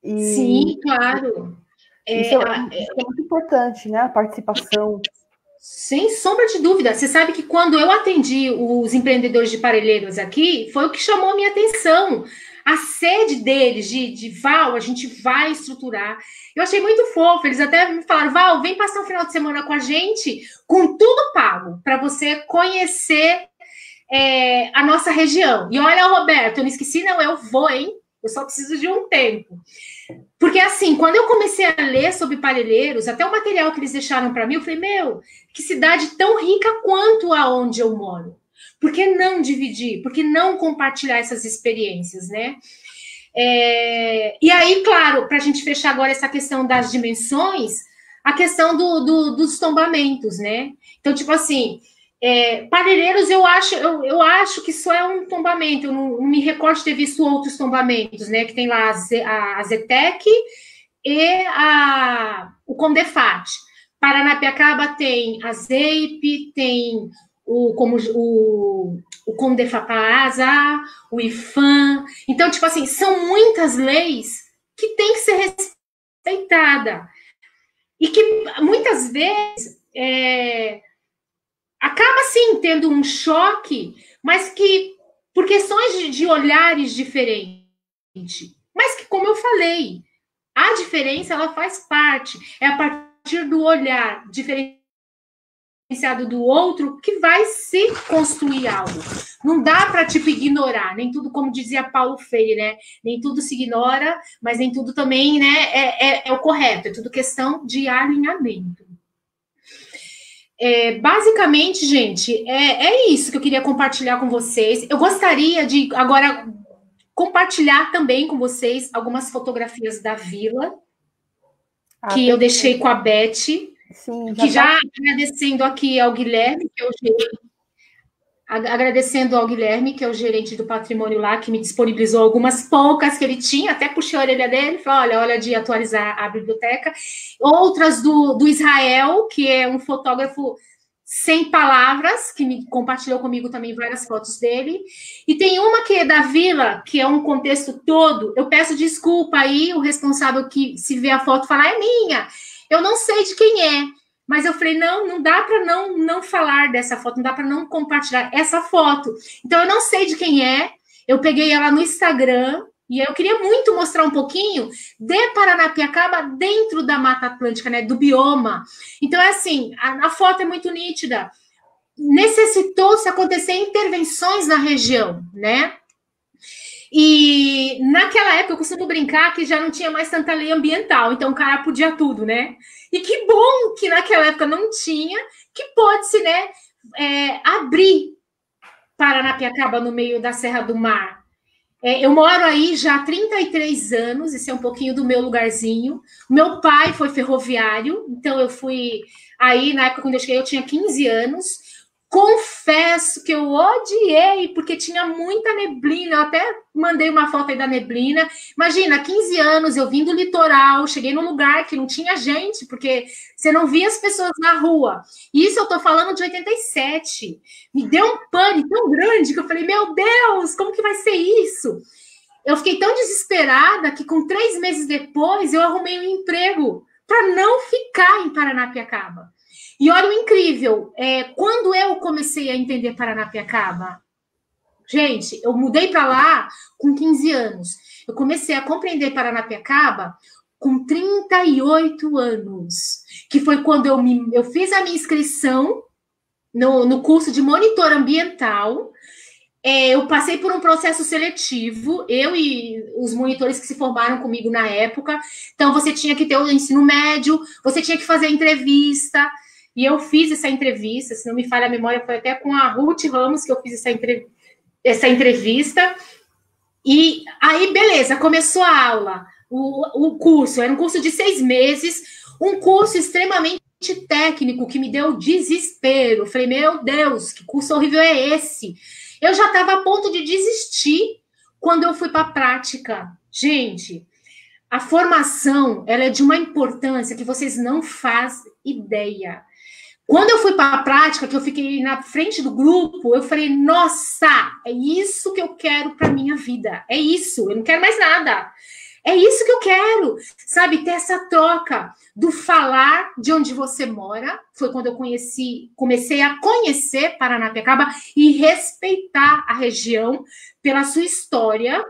Sim, claro. Isso é muito importante, né, a participação. Sem sombra de dúvida. Você sabe que quando eu atendi os empreendedores de Parelheiros aqui, foi o que chamou a minha atenção. a sede deles de Val, a gente vai estruturar. Eu achei muito fofo, eles até me falaram, Val, vem passar um final de semana com a gente, com tudo pago, para você conhecer a nossa região. E olha, Roberto, eu não esqueci, não, eu vou, hein? Eu só preciso de um tempo. Porque, assim, quando eu comecei a ler sobre Parelheiros, até o material que eles deixaram para mim, eu falei, meu, que cidade tão rica quanto aonde eu moro. Por que não dividir? Por que não compartilhar essas experiências, né? E aí, claro, para a gente fechar agora essa questão das dimensões, a questão dos tombamentos, né? Então, tipo assim, Parelheiros, eu acho que só é um tombamento, eu não me recordo de ter visto outros tombamentos, né? Que tem lá a Zetec e o Condefat. Paranapiacaba tem a ZEIP, tem o Condefapasa, o IFAM. Então, tipo assim, são muitas leis que têm que ser respeitada. E que muitas vezes acaba, sim, tendo um choque, mas que por questões de olhares diferentes. Mas que, como eu falei, a diferença, ela faz parte. É a partir do olhar diferenciado do outro que vai se construir algo. Não dá para, tipo, ignorar. Nem tudo, como dizia Paulo Freire, né? Nem tudo se ignora, mas nem tudo também, né, é o correto. É tudo questão de alinhamento. Basicamente, gente, é isso que eu queria compartilhar com vocês. Eu gostaria de, agora, compartilhar também com vocês algumas fotografias da vila, que eu deixei com a Beth, sim, que já agradecendo aqui ao Guilherme, que é o gerente, agradecendo ao Guilherme, que é o gerente do patrimônio lá, que me disponibilizou algumas poucas que ele tinha, até puxei a orelha dele, falou, olha de atualizar a biblioteca. Outras do Israel, que é um fotógrafo sem palavras, que me compartilhou comigo também várias fotos dele. E tem uma que é da vila, que é um contexto todo. Eu peço desculpa aí, o responsável que se vê a foto falar, é minha. Eu não sei de quem é. Mas eu falei, não dá para não falar dessa foto, não dá para não compartilhar essa foto. Então, eu não sei de quem é, eu peguei ela no Instagram, e eu queria muito mostrar um pouquinho de Paranapiacaba dentro da Mata Atlântica, né, do bioma. Então, é assim, a foto é muito nítida. Necessitou-se acontecer intervenções na região, né? E naquela época eu costumo brincar que já não tinha mais tanta lei ambiental, então o cara podia tudo, né? E que bom que naquela época não tinha, que pode-se, né, abrir Paranapiacaba no meio da Serra do Mar. Eu moro aí já há 33 anos, esse é um pouquinho do meu lugarzinho. Meu pai foi ferroviário, então eu fui aí, na época quando eu cheguei, eu tinha 15 anos. Confesso que eu odiei, porque tinha muita neblina. Eu até mandei uma foto aí da neblina. Imagina, 15 anos, eu vim do litoral, cheguei num lugar que não tinha gente, porque você não via as pessoas na rua. Isso eu tô falando de 87. Me deu um pânico tão grande que eu falei, meu Deus, como que vai ser isso? Eu fiquei tão desesperada que com 3 meses depois eu arrumei um emprego para não ficar em Paranapiacaba. E olha o incrível, quando eu comecei a entender Paranapiacaba, gente, eu mudei para lá com 15 anos. Eu comecei a compreender Paranapiacaba com 38 anos, que foi quando eu fiz a minha inscrição no curso de monitor ambiental. Eu passei por um processo seletivo, eu e os monitores que se formaram comigo na época. Então, você tinha que ter o ensino médio, você tinha que fazer entrevista. E eu fiz essa entrevista, se não me falha a memória, foi até com a Ruth Ramos que eu fiz essa entrevista. E aí, beleza, começou a aula, o curso. Era um curso de 6 meses, um curso extremamente técnico que me deu desespero. Eu falei, meu Deus, que curso horrível é esse? Eu já estava a ponto de desistir quando eu fui para a prática. Gente, a formação, ela é de uma importância que vocês não fazem ideia. Quando eu fui para a prática, que eu fiquei na frente do grupo, eu falei, nossa, é isso que eu quero para minha vida. É isso, eu não quero mais nada. É isso que eu quero, sabe? Ter essa troca do falar de onde você mora. Foi quando eu comecei a conhecer Paranapiacaba e respeitar a região pela sua história.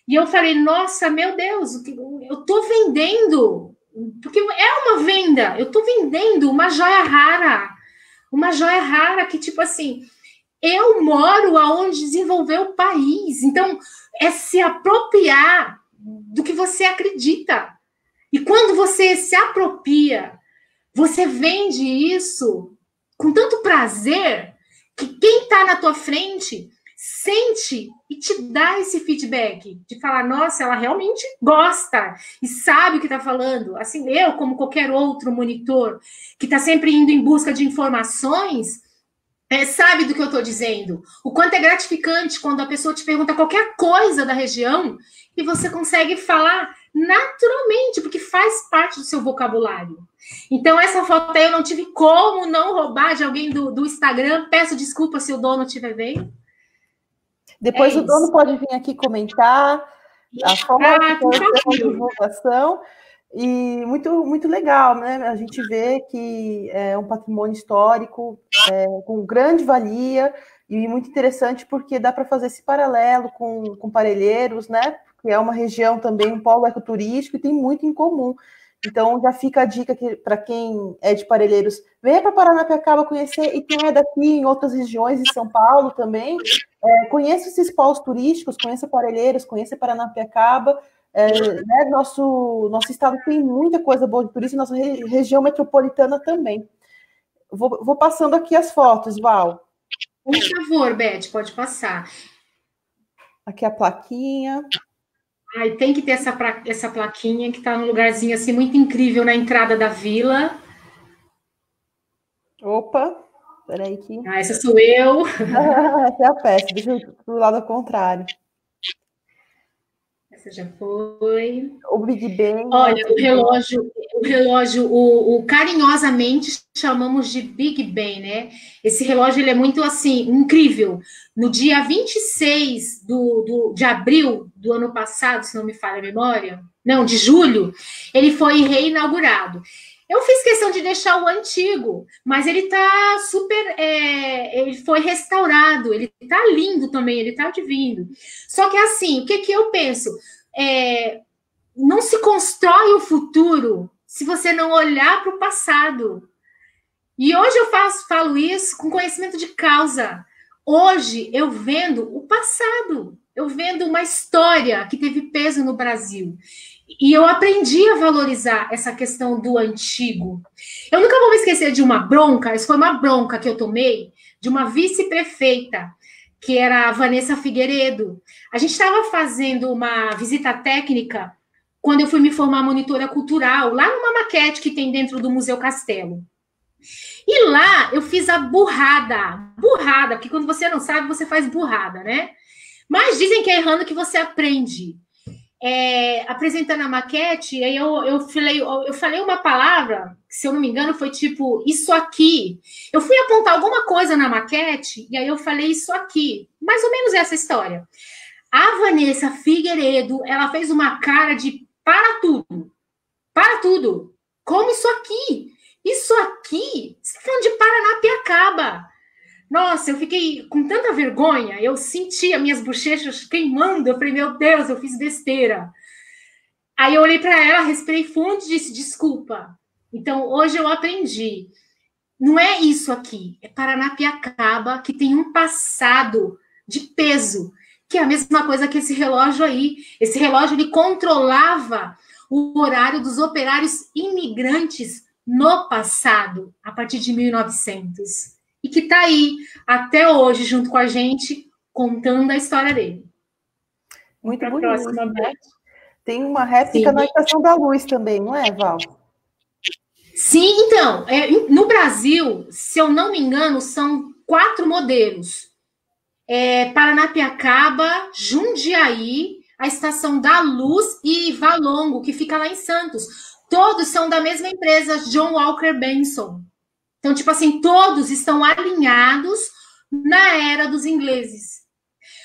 E eu falei, nossa, meu Deus, eu estou vendendo, porque é uma venda, eu estou vendendo uma joia rara que, tipo assim, eu moro aonde desenvolveu o país. Então, é se apropriar do que você acredita. E quando você se apropria, você vende isso com tanto prazer que quem está na tua frente sente e te dá esse feedback de falar, nossa, ela realmente gosta e sabe o que está falando. Assim, eu, como qualquer outro monitor que está sempre indo em busca de informações, sabe do que eu estou dizendo. O quanto é gratificante quando a pessoa te pergunta qualquer coisa da região e você consegue falar naturalmente, porque faz parte do seu vocabulário. Então, essa foto aí eu não tive como não roubar de alguém do Instagram. Peço desculpa se o dono estiver vendo. Depois o dono pode vir aqui comentar a foto, a divulgação. E muito legal, né? A gente vê que é um patrimônio histórico com grande valia e muito interessante porque dá para fazer esse paralelo com Parelheiros, né? Que é uma região também, um polo ecoturístico e tem muito em comum. Então, já fica a dica para quem é de Parelheiros, venha para Paranapiacaba conhecer, e quem é daqui em outras regiões, em São Paulo também, conheça esses polos turísticos, conheça Parelheiros, conheça Paranapiacaba. Né, nosso estado tem muita coisa boa de turismo, nossa região metropolitana também. Vou passando aqui as fotos, Val. Por favor, Beth, pode passar. Aqui a plaquinha. Ai, tem que ter essa plaquinha que está num lugarzinho assim muito incrível na entrada da vila. Opa, peraí que... essa sou eu. Essa é a peça, deixa eu ir do lado contrário. Essa já foi. O Big Ben. Olha, o relógio, carinhosamente chamamos de Big Ben, né? Esse relógio ele é muito assim, incrível. No dia 26 de abril do ano passado, se não me falha a memória, não, de julho, ele foi reinaugurado. Eu fiz questão de deixar o antigo, mas ele tá super. Ele foi restaurado, ele tá lindo também, ele tá divino. Só que assim, o que eu penso? Não se constrói o futuro se você não olhar para o passado. E hoje eu falo isso com conhecimento de causa. Hoje eu vendo o passado, eu vendo uma história que teve peso no Brasil. E eu aprendi a valorizar essa questão do antigo. Eu nunca vou me esquecer de uma bronca, isso foi uma bronca que eu tomei, de uma vice-prefeita, que era a Vanessa Figueiredo. A gente estava fazendo uma visita técnica quando eu fui me formar monitora cultural, lá numa maquete que tem dentro do Museu Castelo. E lá eu fiz a burrada, porque quando você não sabe, você faz burrada, né? Mas dizem que é errando que você aprende. Apresentando a maquete, aí eu falei uma palavra, que, se eu não me engano, foi tipo, isso aqui. Eu fui apontar alguma coisa na maquete, e aí eu falei isso aqui. Mais ou menos essa história. A Vanessa Figueiredo, ela fez uma cara de para tudo. Como isso aqui? Isso aqui? Você está falando de Paranapiacaba. Nossa, eu fiquei com tanta vergonha, eu senti as minhas bochechas queimando, eu falei, meu Deus, eu fiz besteira. Aí eu olhei para ela, respirei fundo e disse, desculpa. Então, hoje eu aprendi, não é isso aqui, é Paranapiacaba, que tem um passado de peso, que é a mesma coisa que esse relógio aí. Esse relógio, ele controlava o horário dos operários imigrantes no passado, a partir de 1900. E que está aí, até hoje, junto com a gente, contando a história dele. Muito bonito. Próxima, né? Tem uma réplica na Estação da Luz também, não é, Val? Sim, então, no Brasil, se eu não me engano, são 4 modelos. Paranapiacaba, Jundiaí, a Estação da Luz e Valongo, que fica lá em Santos. Todos são da mesma empresa, John Walker Benson. Então, tipo assim, todos estão alinhados na era dos ingleses.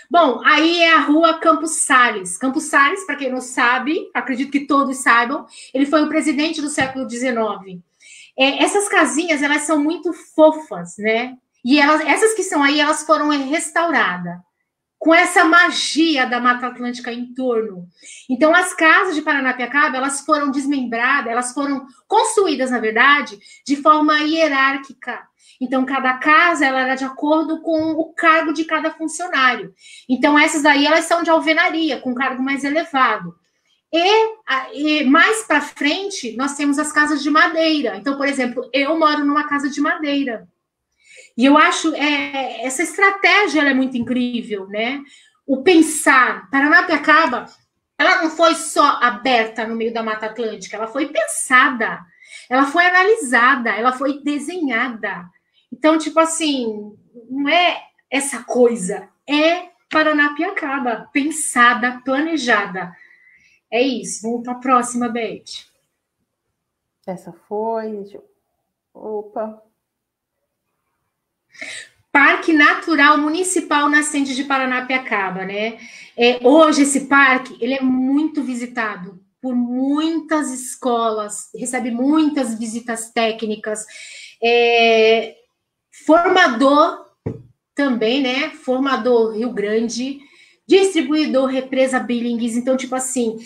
Bom, aí é a rua Campos Salles. Campos Salles, para quem não sabe, acredito que todos saibam, ele foi o presidente do século XIX. Essas casinhas, elas são muito fofas, né? E essas que são aí, elas foram restauradas. com essa magia da Mata Atlântica em torno. Então, as casas de Paranapiacaba, elas foram desmembradas, elas foram construídas, na verdade, de forma hierárquica. Então, cada casa, ela era de acordo com o cargo de cada funcionário. Então, essas daí, elas são de alvenaria, com cargo mais elevado. E mais para frente, nós temos as casas de madeira. Então, por exemplo, eu moro numa casa de madeira. E eu acho essa estratégia ela é muito incrível, né? O pensar. Paranapiacaba, ela não foi só aberta no meio da Mata Atlântica, ela foi pensada, ela foi analisada, ela foi desenhada. Então, tipo assim, não é essa coisa, é Paranapiacaba, pensada, planejada. É isso. Vamos para a próxima, Beth. Essa foi. Opa. Parque Natural Municipal Nascente de Paranapiacaba, né? Hoje esse parque ele é muito visitado por muitas escolas, recebe muitas visitas técnicas, formador também, né? Formador Rio Grande, distribuidor Represa Billings. Então, tipo assim,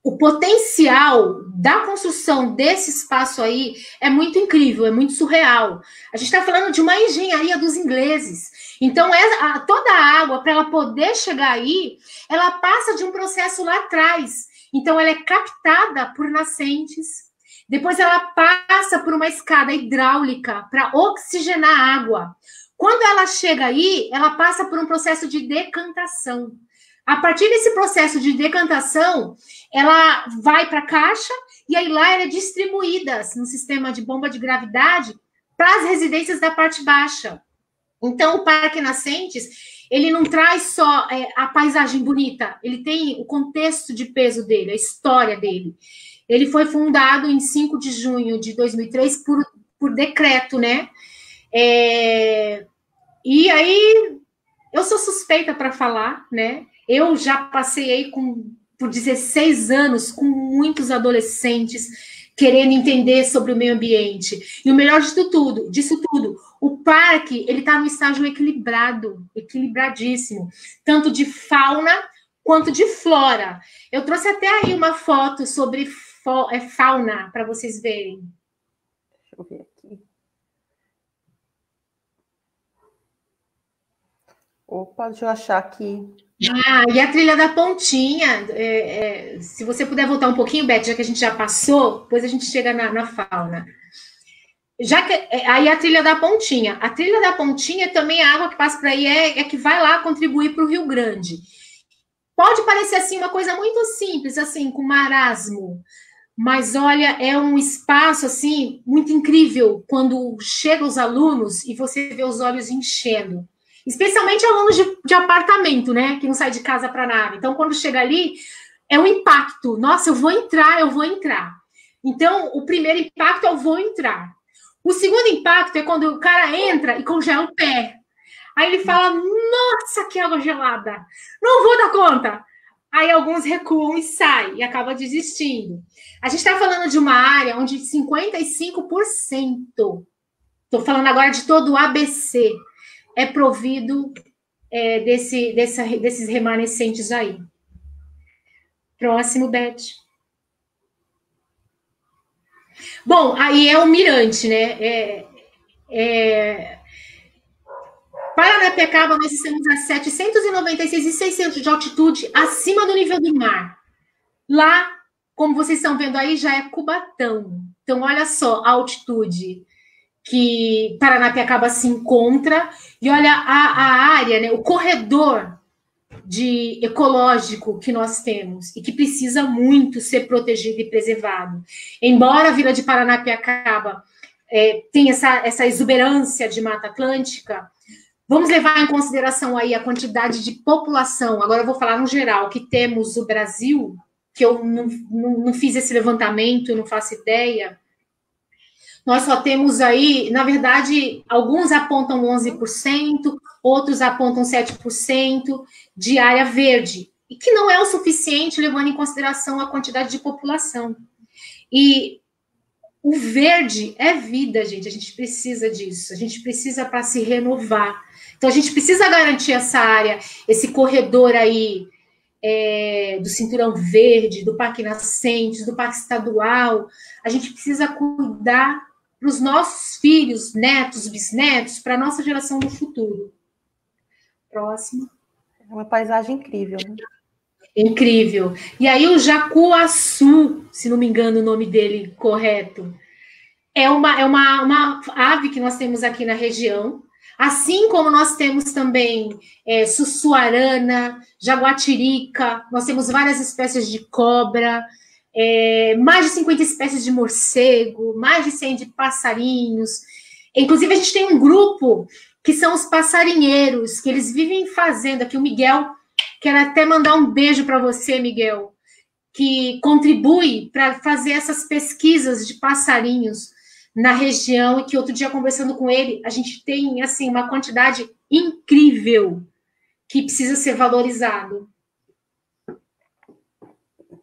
o potencial da construção desse espaço aí é muito incrível, é muito surreal. A gente está falando de uma engenharia dos ingleses. Então, toda a água, para ela poder chegar aí, ela passa de um processo lá atrás. Então, ela é captada por nascentes. Depois, ela passa por uma escada hidráulica para oxigenar a água. Quando ela chega aí, ela passa por um processo de decantação. A partir desse processo de decantação, ela vai para a caixa e aí lá ela é distribuída no sistema de bomba de gravidade para as residências da parte baixa. Então, o Parque Nascentes, ele não traz só a paisagem bonita, ele tem o contexto de peso dele, a história dele. Ele foi fundado em 5 de junho de 2003 por decreto, né? E aí, eu sou suspeita para falar, né? Eu já passei por 16 anos com muitos adolescentes querendo entender sobre o meio ambiente. E o melhor disso tudo, o parque ele está no estágio equilibradíssimo, tanto de fauna quanto de flora. Eu trouxe até aí uma foto sobre fauna para vocês verem. Deixa eu ver aqui. Opa, deixa eu achar aqui. E a trilha da pontinha, se você puder voltar um pouquinho, Beth, já que a gente já passou, depois a gente chega na fauna. Aí a trilha da pontinha. A trilha da pontinha também, a água que passa por aí que vai lá contribuir para o Rio Grande. Pode parecer assim uma coisa muito simples, assim, com marasmo, mas olha, é um espaço assim muito incrível quando chegam os alunos e você vê os olhos enchendo. Especialmente alunos de apartamento, né? Que não sai de casa para nada. Então, quando chega ali, é um impacto. Nossa, eu vou entrar. Então, o primeiro impacto é eu vou entrar. O segundo impacto é quando o cara entra e congela o pé. Aí ele fala, nossa, que água gelada. Não vou dar conta. Aí alguns recuam e saem e acabam desistindo. A gente está falando de uma área onde 55%, estou falando agora de todo o ABC, é provido desses remanescentes aí. Próximo, Beth. Bom, aí é o mirante, né? Paranapiacaba, nós estamos a 796,600 de altitude acima do nível do mar. Lá, como vocês estão vendo aí, já é Cubatão. Então, olha só a altitude que Paranapiacaba se encontra, e olha a área, né, o corredor ecológico que nós temos, e que precisa muito ser protegido e preservado. Embora a Vila de Paranapiacaba tenha essa exuberância de Mata Atlântica, vamos levar em consideração aí a quantidade de população, agora eu vou falar no geral, que temos o Brasil, que eu não fiz esse levantamento, não faço ideia. Nós só temos aí, na verdade, alguns apontam 11%, outros apontam 7% de área verde, e que não é o suficiente, levando em consideração a quantidade de população. E o verde é vida, gente, a gente precisa disso, a gente precisa para se renovar. Então, a gente precisa garantir essa área, esse corredor aí, do Cinturão Verde, do Parque Nascentes, do Parque Estadual. A gente precisa cuidar para os nossos filhos, netos, bisnetos, para a nossa geração do futuro. Próximo. É uma paisagem incrível, né? Incrível. E aí o jacuaçu, se não me engano o nome dele correto, é uma ave que nós temos aqui na região, assim como nós temos também sussuarana, jaguatirica, nós temos várias espécies de cobra, mais de 50 espécies de morcego, mais de 100 de passarinhos. Inclusive, a gente tem um grupo que são os passarinheiros, que eles vivem fazendo aqui. O Miguel, quero até mandar um beijo para você, Miguel, que contribui para fazer essas pesquisas de passarinhos na região, e que outro dia, conversando com ele, a gente tem, assim, uma quantidade incrível que precisa ser valorizado.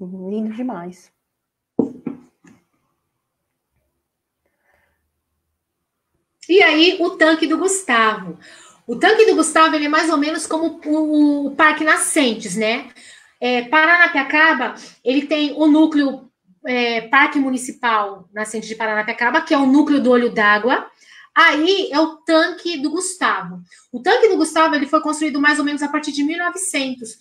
Lindo demais. E aí, o tanque do Gustavo. O tanque do Gustavo, ele é mais ou menos como o Parque Nascentes, né? Paranapiacaba, ele tem o núcleo Parque Municipal Nascente de Paranapiacaba, que é o núcleo do Olho d'Água. Aí é o tanque do Gustavo. O tanque do Gustavo, ele foi construído mais ou menos a partir de 1900.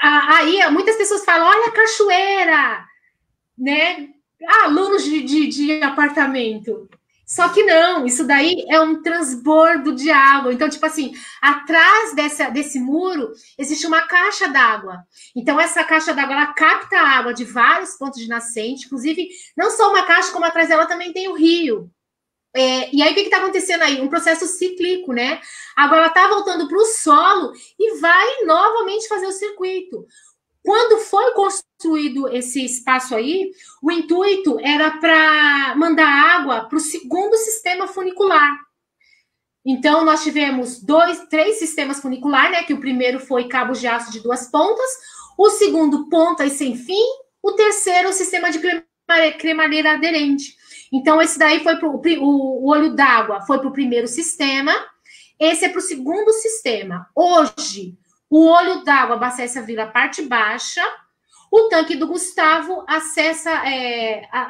Aí muitas pessoas falam, olha a cachoeira, né? Alunos de apartamento. Só que não, isso daí é um transbordo de água. Então, tipo assim, atrás desse muro existe uma caixa d'água. Então, essa caixa d'água, ela capta a água de vários pontos de nascente. Inclusive, não só uma caixa, como atrás dela também tem o rio. E aí, o que está acontecendo aí? Um processo cíclico, né? Agora, ela está voltando para o solo e vai novamente fazer o circuito. Quando foi construído esse espaço aí, o intuito era para mandar água para o segundo sistema funicular. Então, nós tivemos 3 sistemas funiculares, né? Que o primeiro foi cabos de aço de 2 pontas, o segundo, pontas sem fim, o terceiro, o sistema de cremadeira aderente. Então, esse daí foi o olho d'água, foi para o primeiro sistema, esse é para o segundo sistema. Hoje, o olho d'água abastece a vila parte baixa, o tanque do Gustavo acessa,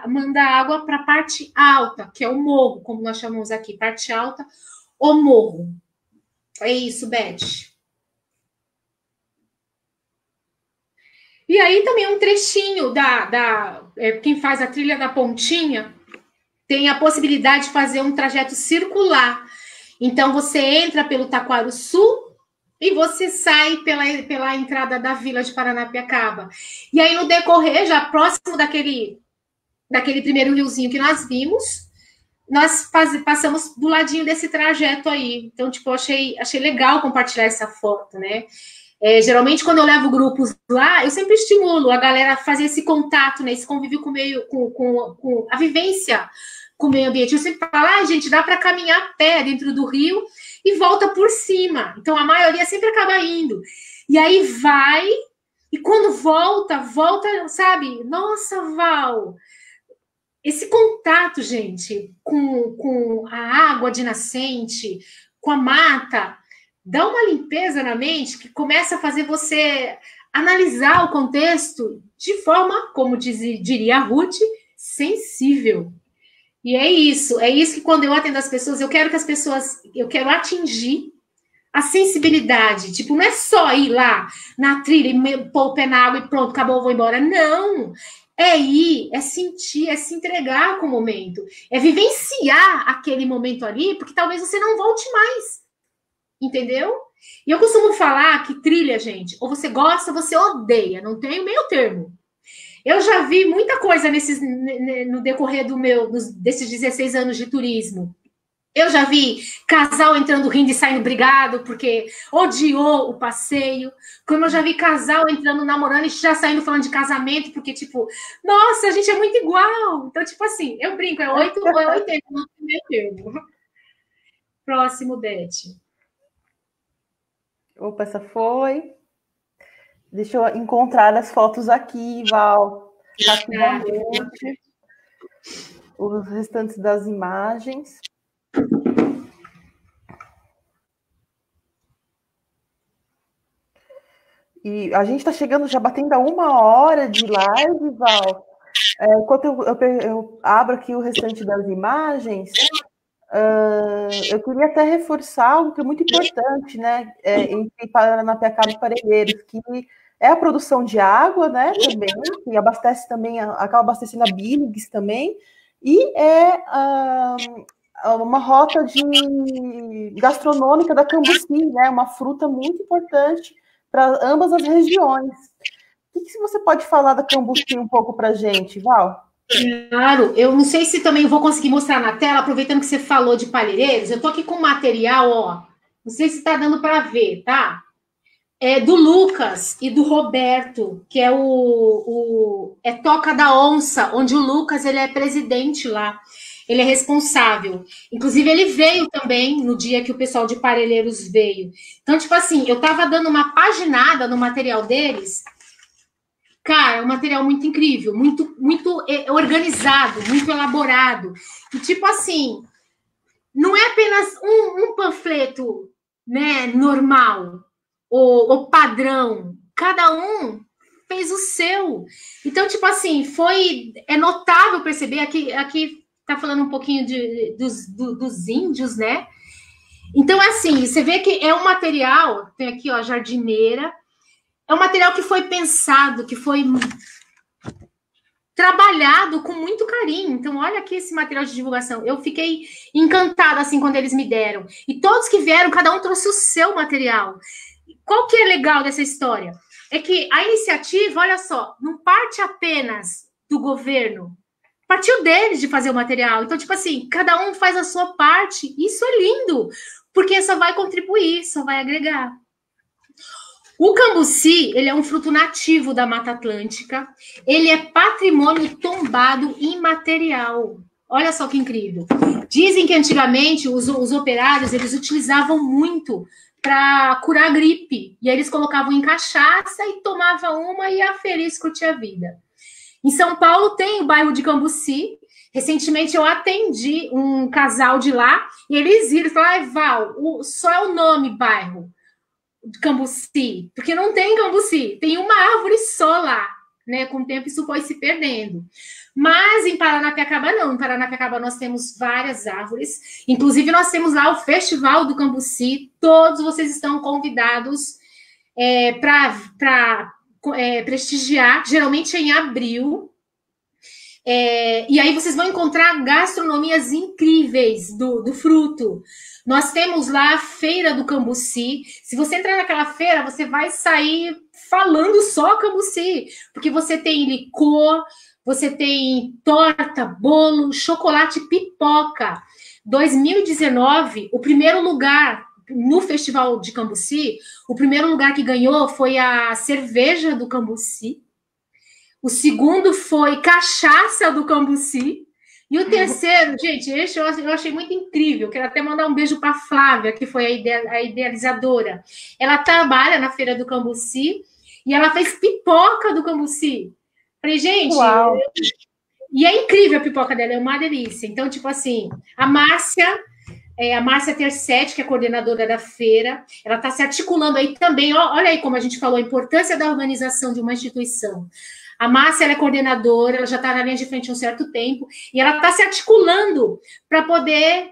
manda água para a parte alta, que é o morro, como nós chamamos aqui, parte alta, o morro. É isso, Beth. E aí também um trechinho quem faz a trilha da Pontinha tem a possibilidade de fazer um trajeto circular. Então, você entra pelo Taquarussu e você sai pela entrada da vila de Paranapiacaba. E aí, no decorrer, já próximo daquele primeiro riozinho que nós vimos, nós passamos do ladinho desse trajeto aí. Então, tipo, eu achei legal compartilhar essa foto, né? Geralmente, quando eu levo grupos lá, eu sempre estimulo a galera a fazer esse contato, né? Esse convívio com a vivência com o meio ambiente. Eu sempre falo, gente, dá para caminhar a pé dentro do rio e volta por cima. Então, a maioria sempre acaba indo. E aí vai, e quando volta, sabe? Nossa, Val! Esse contato, gente, com a água de nascente, com a mata, dá uma limpeza na mente que começa a fazer você analisar o contexto de forma, como diria a Ruth, sensível. E é isso que quando eu atendo as pessoas, eu quero atingir a sensibilidade. Tipo, não é só ir lá na trilha e pôr o pé na água e pronto, acabou, vou embora. Não! É ir, é sentir, é se entregar com o momento. É vivenciar aquele momento ali, porque talvez você não volte mais. Entendeu? E eu costumo falar que trilha, gente, ou você gosta ou você odeia, não tem o meio termo. Eu já vi muita coisa no decorrer desses 16 anos de turismo. Eu já vi casal entrando rindo e saindo brigado porque odiou o passeio. Como eu já vi casal entrando namorando e já saindo falando de casamento porque, tipo, nossa, a gente é muito igual. Então, tipo assim, eu brinco, é 8 ou 80, não tem meio termo. Próximo, Beth. Opa, essa foi. Deixa eu encontrar as fotos aqui, Val. Rapidamente. Os restantes das imagens. E a gente está chegando, já batendo a 1 hora de live, Val. Enquanto eu abro aqui o restante das imagens, eu queria até reforçar algo que é muito importante, né, entre Paranapiacaba e Parelheiros, que é a produção de água, né, também, que abastece também, acaba abastecendo a Billings também, e uma rota gastronômica da cambuci, né, uma fruta muito importante para ambas as regiões. O que você pode falar da cambuci um pouco para a gente, Val? Claro, eu não sei se também vou conseguir mostrar na tela, aproveitando que você falou de Parelheiros, eu estou aqui com material, ó, não sei se está dando para ver, tá? É do Lucas e do Roberto, que é é Toca da Onça, onde o Lucas ele é presidente lá, ele é responsável. Inclusive, ele veio também no dia que o pessoal de Parelheiros veio. Então, tipo assim, eu estava dando uma paginada no material deles. Cara, é um material muito incrível, muito organizado, muito elaborado. E, tipo assim, não é apenas um panfleto, né, normal, ou padrão. Cada um fez o seu. Então, tipo assim, é notável perceber, aqui tá falando um pouquinho dos índios, né? Então, assim, você vê que é um material, tem aqui, ó, jardineira, é um material que foi pensado, que foi trabalhado com muito carinho. Então, olha aqui esse material de divulgação. Eu fiquei encantada, assim, quando eles me deram. E todos que vieram, cada um trouxe o seu material. Qual que é legal dessa história? É que a iniciativa, olha só, não parte apenas do governo. Partiu deles de fazer o material. Então, tipo assim, cada um faz a sua parte. Isso é lindo, porque só vai contribuir, só vai agregar. O cambuci, ele é um fruto nativo da Mata Atlântica. Ele é patrimônio tombado imaterial. Olha só que incrível. Dizem que antigamente os operários, eles utilizavam muito para curar gripe. E aí eles colocavam em cachaça e tomavam uma e a feliz curtia a vida. Em São Paulo tem o bairro de Cambuci. Recentemente eu atendi um casal de lá e eles viram e falaram, Val, só é o nome bairro de Cambuci, porque não tem Cambuci, tem uma árvore só lá, né? Com o tempo isso foi se perdendo. Mas em Paranapiacaba não, em Paranapiacaba nós temos várias árvores, inclusive nós temos lá o Festival do Cambuci, todos vocês estão convidados para prestigiar, geralmente em abril, e aí vocês vão encontrar gastronomias incríveis do fruto. Nós temos lá a Feira do Cambuci. Se você entrar naquela feira, você vai sair falando só cambuci, porque você tem licor, você tem torta, bolo, chocolate, pipoca. 2019, o primeiro lugar no Festival de Cambuci, o primeiro lugar que ganhou foi a cerveja do Cambuci. O segundo foi cachaça do Cambuci. E o terceiro, gente, esse eu achei muito incrível. Quero até mandar um beijo para a Flávia, que foi a idealizadora. Ela trabalha na Feira do Cambuci e ela fez pipoca do Cambuci. Falei, gente, e é incrível a pipoca dela, é uma delícia. Então, tipo assim, a Márcia Tercetti, que é coordenadora da feira, ela está se articulando aí também. Olha aí como a gente falou, a importância da organização de uma instituição. A Márcia, ela é coordenadora, ela já está na linha de frente há um certo tempo, e ela está se articulando para poder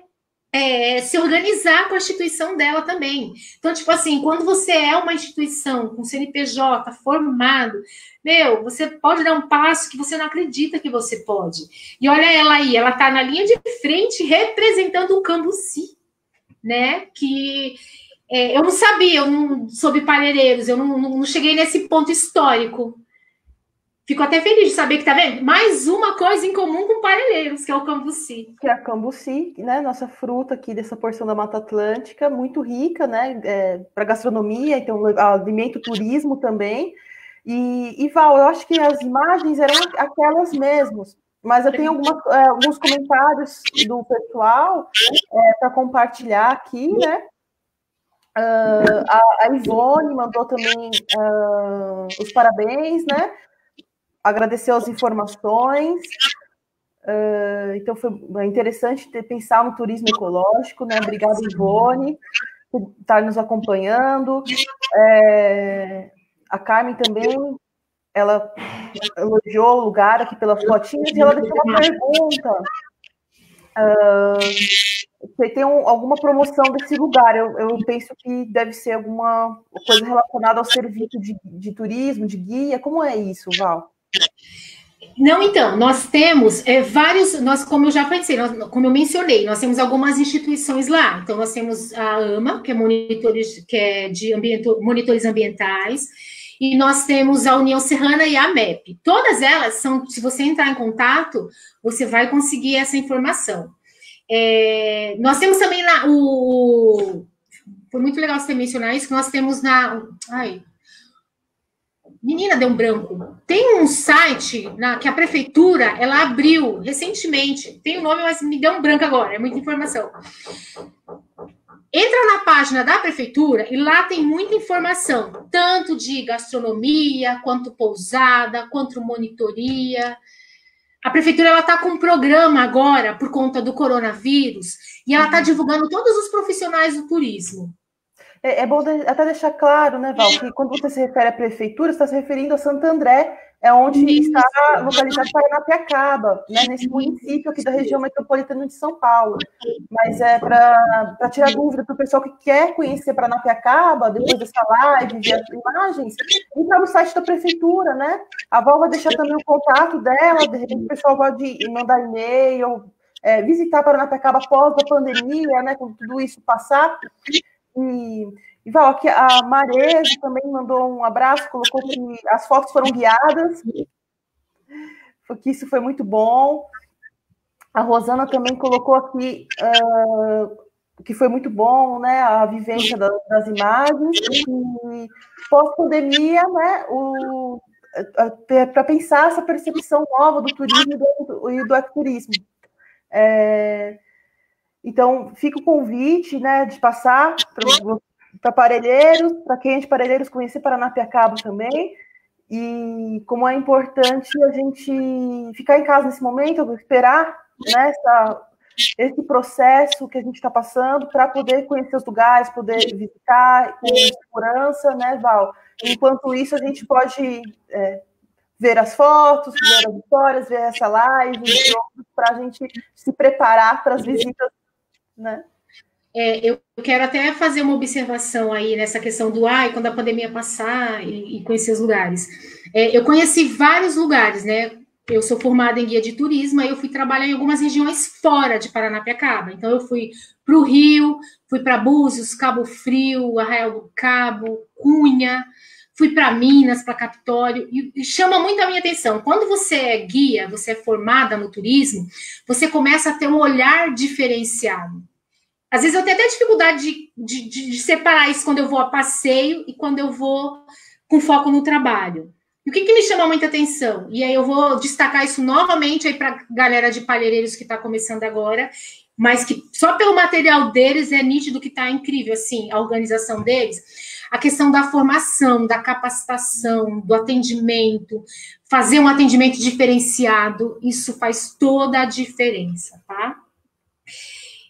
se organizar com a instituição dela também. Então, tipo assim, quando você é uma instituição com CNPJ formado, você pode dar um passo que você não acredita que você pode. E olha ela aí, ela está na linha de frente representando o Cambuci, né? Que eu não sabia, sobre Parelheiros, eu não cheguei nesse ponto histórico. Fico até feliz de saber que, tá vendo? Mais uma coisa em comum com Parelheiros, que é o cambuci. Que é a cambuci, né? Nossa fruta aqui dessa porção da Mata Atlântica, muito rica, né? Para gastronomia, então alimento, turismo também. E Val, eu acho que as imagens eram aquelas mesmas, mas eu tenho alguns comentários do pessoal para compartilhar aqui, né? A Ivone mandou também os parabéns, né? Agradeceu as informações. Então, foi interessante pensar no turismo ecológico, né? Obrigada, Ivone, por estar nos acompanhando. A Carmen também, ela elogiou o lugar aqui pelas fotinhas e ela deixou uma pergunta. Você tem alguma promoção desse lugar? Eu penso que deve ser alguma coisa relacionada ao serviço de turismo, de guia. Como é isso, Val? Não, então, nós temos vários, como eu já pensei, como eu mencionei, nós temos algumas instituições lá. Então, nós temos a AMA, que é de monitores ambientais, e nós temos a União Serrana e a MEP. Todas elas são, se você entrar em contato, você vai conseguir essa informação. Nós temos também lá foi muito legal você mencionar isso, que nós temos menina, deu um branco. Tem um site que a prefeitura, ela abriu recentemente. Tem o nome, mas me deu um branco agora. É muita informação. Entra na página da prefeitura e lá tem muita informação. Tanto de gastronomia, quanto pousada, quanto monitoria. A prefeitura, ela está com um programa agora, por conta do coronavírus, e ela está divulgando todos os profissionais do turismo. É bom até deixar claro, né, Val, que quando você se refere à prefeitura, você está se referindo a Santo André, onde está localizado Paranapiacaba, né, nesse município aqui da região metropolitana de São Paulo. Mas para tirar dúvida para o pessoal que quer conhecer Paranapiacaba, depois dessa live, ver as imagens, entrar no site da prefeitura, né? A Val vai deixar também o contato dela, de repente o pessoal pode mandar e-mail, visitar Paranapiacaba após a pandemia, né, quando tudo isso passar. E Val, aqui a Marese também mandou um abraço, colocou que as fotos foram guiadas, que isso foi muito bom. A Rosana também colocou aqui que foi muito bom, né, a vivência das imagens. E pós-pandemia, né, para pensar essa percepção nova do turismo e do ecoturismo. Então, fica o convite, né, de passar para Parelheiros, para quem é de Parelheiros conhecer Paranapiacaba também, e como é importante a gente ficar em casa nesse momento, esperar, né, esse processo que a gente está passando para poder conhecer os lugares, poder visitar com segurança, né, Val? Enquanto isso, a gente pode ver as fotos, ver as histórias, ver essa live, para a gente se preparar para as visitas, né? Eu quero até fazer uma observação aí nessa questão do quando a pandemia passar e conhecer os lugares. Eu conheci vários lugares, né? Eu sou formada em guia de turismo, aí eu fui trabalhar em algumas regiões fora de Paranapiacaba. Então, eu fui para o Rio, fui para Búzios, Cabo Frio, Arraial do Cabo, Cunha, fui para Minas, para Capitólio, e chama muito a minha atenção. Quando você é guia, você é formada no turismo, você começa a ter um olhar diferenciado. Às vezes eu tenho até dificuldade de separar isso quando eu vou a passeio e quando eu vou com foco no trabalho. E o que me chama muita atenção? E aí eu vou destacar isso novamente aí para a galera de Parelheiros que está começando agora, mas que só pelo material deles é nítido que está incrível, assim, a organização deles. A questão da formação, da capacitação, do atendimento, fazer um atendimento diferenciado, isso faz toda a diferença, tá?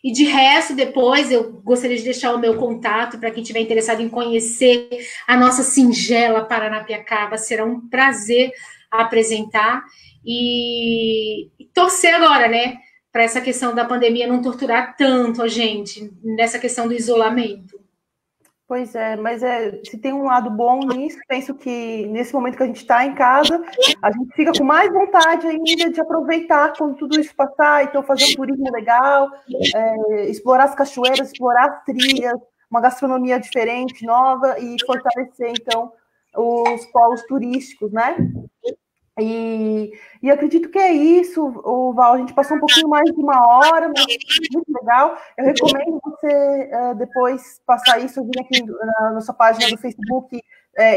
E de resto, depois, eu gostaria de deixar o meu contato para quem estiver interessado em conhecer a nossa singela Paranapiacaba. Será um prazer apresentar e torcer agora, né? Para essa questão da pandemia não torturar tanto a gente, nessa questão do isolamento. Pois é, mas se tem um lado bom nisso, penso que nesse momento que a gente está em casa, a gente fica com mais vontade ainda de aproveitar quando tudo isso passar, então fazer um turismo legal, explorar as cachoeiras, explorar as trilhas, uma gastronomia diferente, nova, e fortalecer, então, os polos turísticos, né? E acredito que é isso, Val. A gente passou um pouquinho mais de uma hora, mas muito legal. Eu recomendo você depois passar isso, vir aqui na nossa página do Facebook,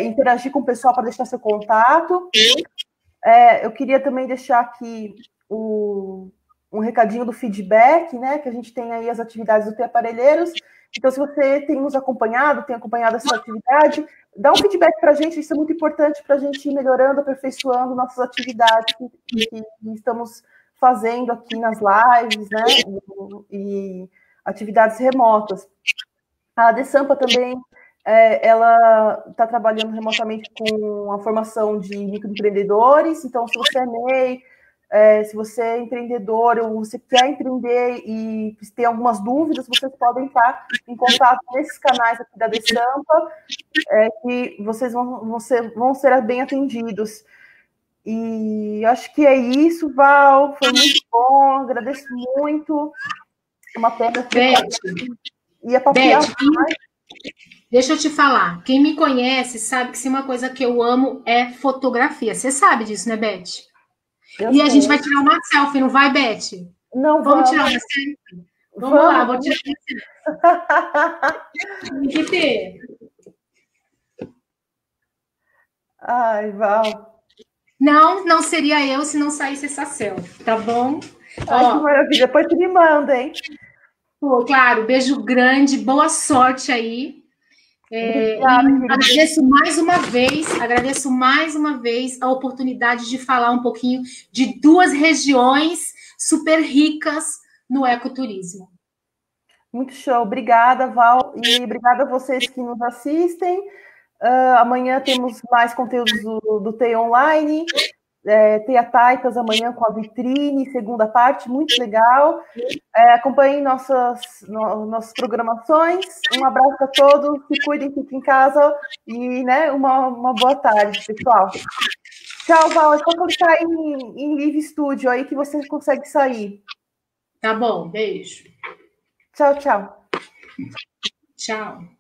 interagir com o pessoal para deixar seu contato. Eu queria também deixar aqui um recadinho do feedback, né? Que a gente tem aí as atividades do Parelheiros. Então, se você tem nos acompanhado, tem acompanhado essa atividade, dá um feedback para a gente, isso é muito importante para a gente ir melhorando, aperfeiçoando nossas atividades que estamos fazendo aqui nas lives, né, e atividades remotas. A Desampa também ela está trabalhando remotamente com a formação de microempreendedores. Então, se você é MEI, se você é empreendedor ou você quer empreender e tem algumas dúvidas, vocês podem estar em contato nesses canais aqui da Destampa, que vocês vão ser bem atendidos. E acho que é isso, Val. Foi muito bom, agradeço muito. É uma pena que ia papiar mais. Deixa eu te falar. Quem me conhece sabe que se uma coisa que eu amo é fotografia. Você sabe disso, né, Beth? A gente vai tirar uma selfie, não vai, Beth? Não, vamos tirar uma selfie? Vamos lá, vou tirar uma selfie. Tem que ter. Ai, Val. Não seria eu se não saísse essa selfie, tá bom? Ai, que maravilha. Depois tu me manda, hein? Pô, claro, beijo grande, boa sorte aí. Agradeço mais uma vez a oportunidade de falar um pouquinho de duas regiões super ricas no ecoturismo. Muito show, obrigada, Val, e obrigada a vocês que nos assistem. Amanhã temos mais conteúdos do TEI Online. Tem a Taitas amanhã com a vitrine, segunda parte, muito legal. Acompanhem nossas programações. Um abraço a todos, se cuidem, fiquem em casa e uma boa tarde, pessoal. Tchau, Val. É só clicar em Live Studio aí que você consegue sair. Tá bom, beijo. Tchau, tchau. Tchau.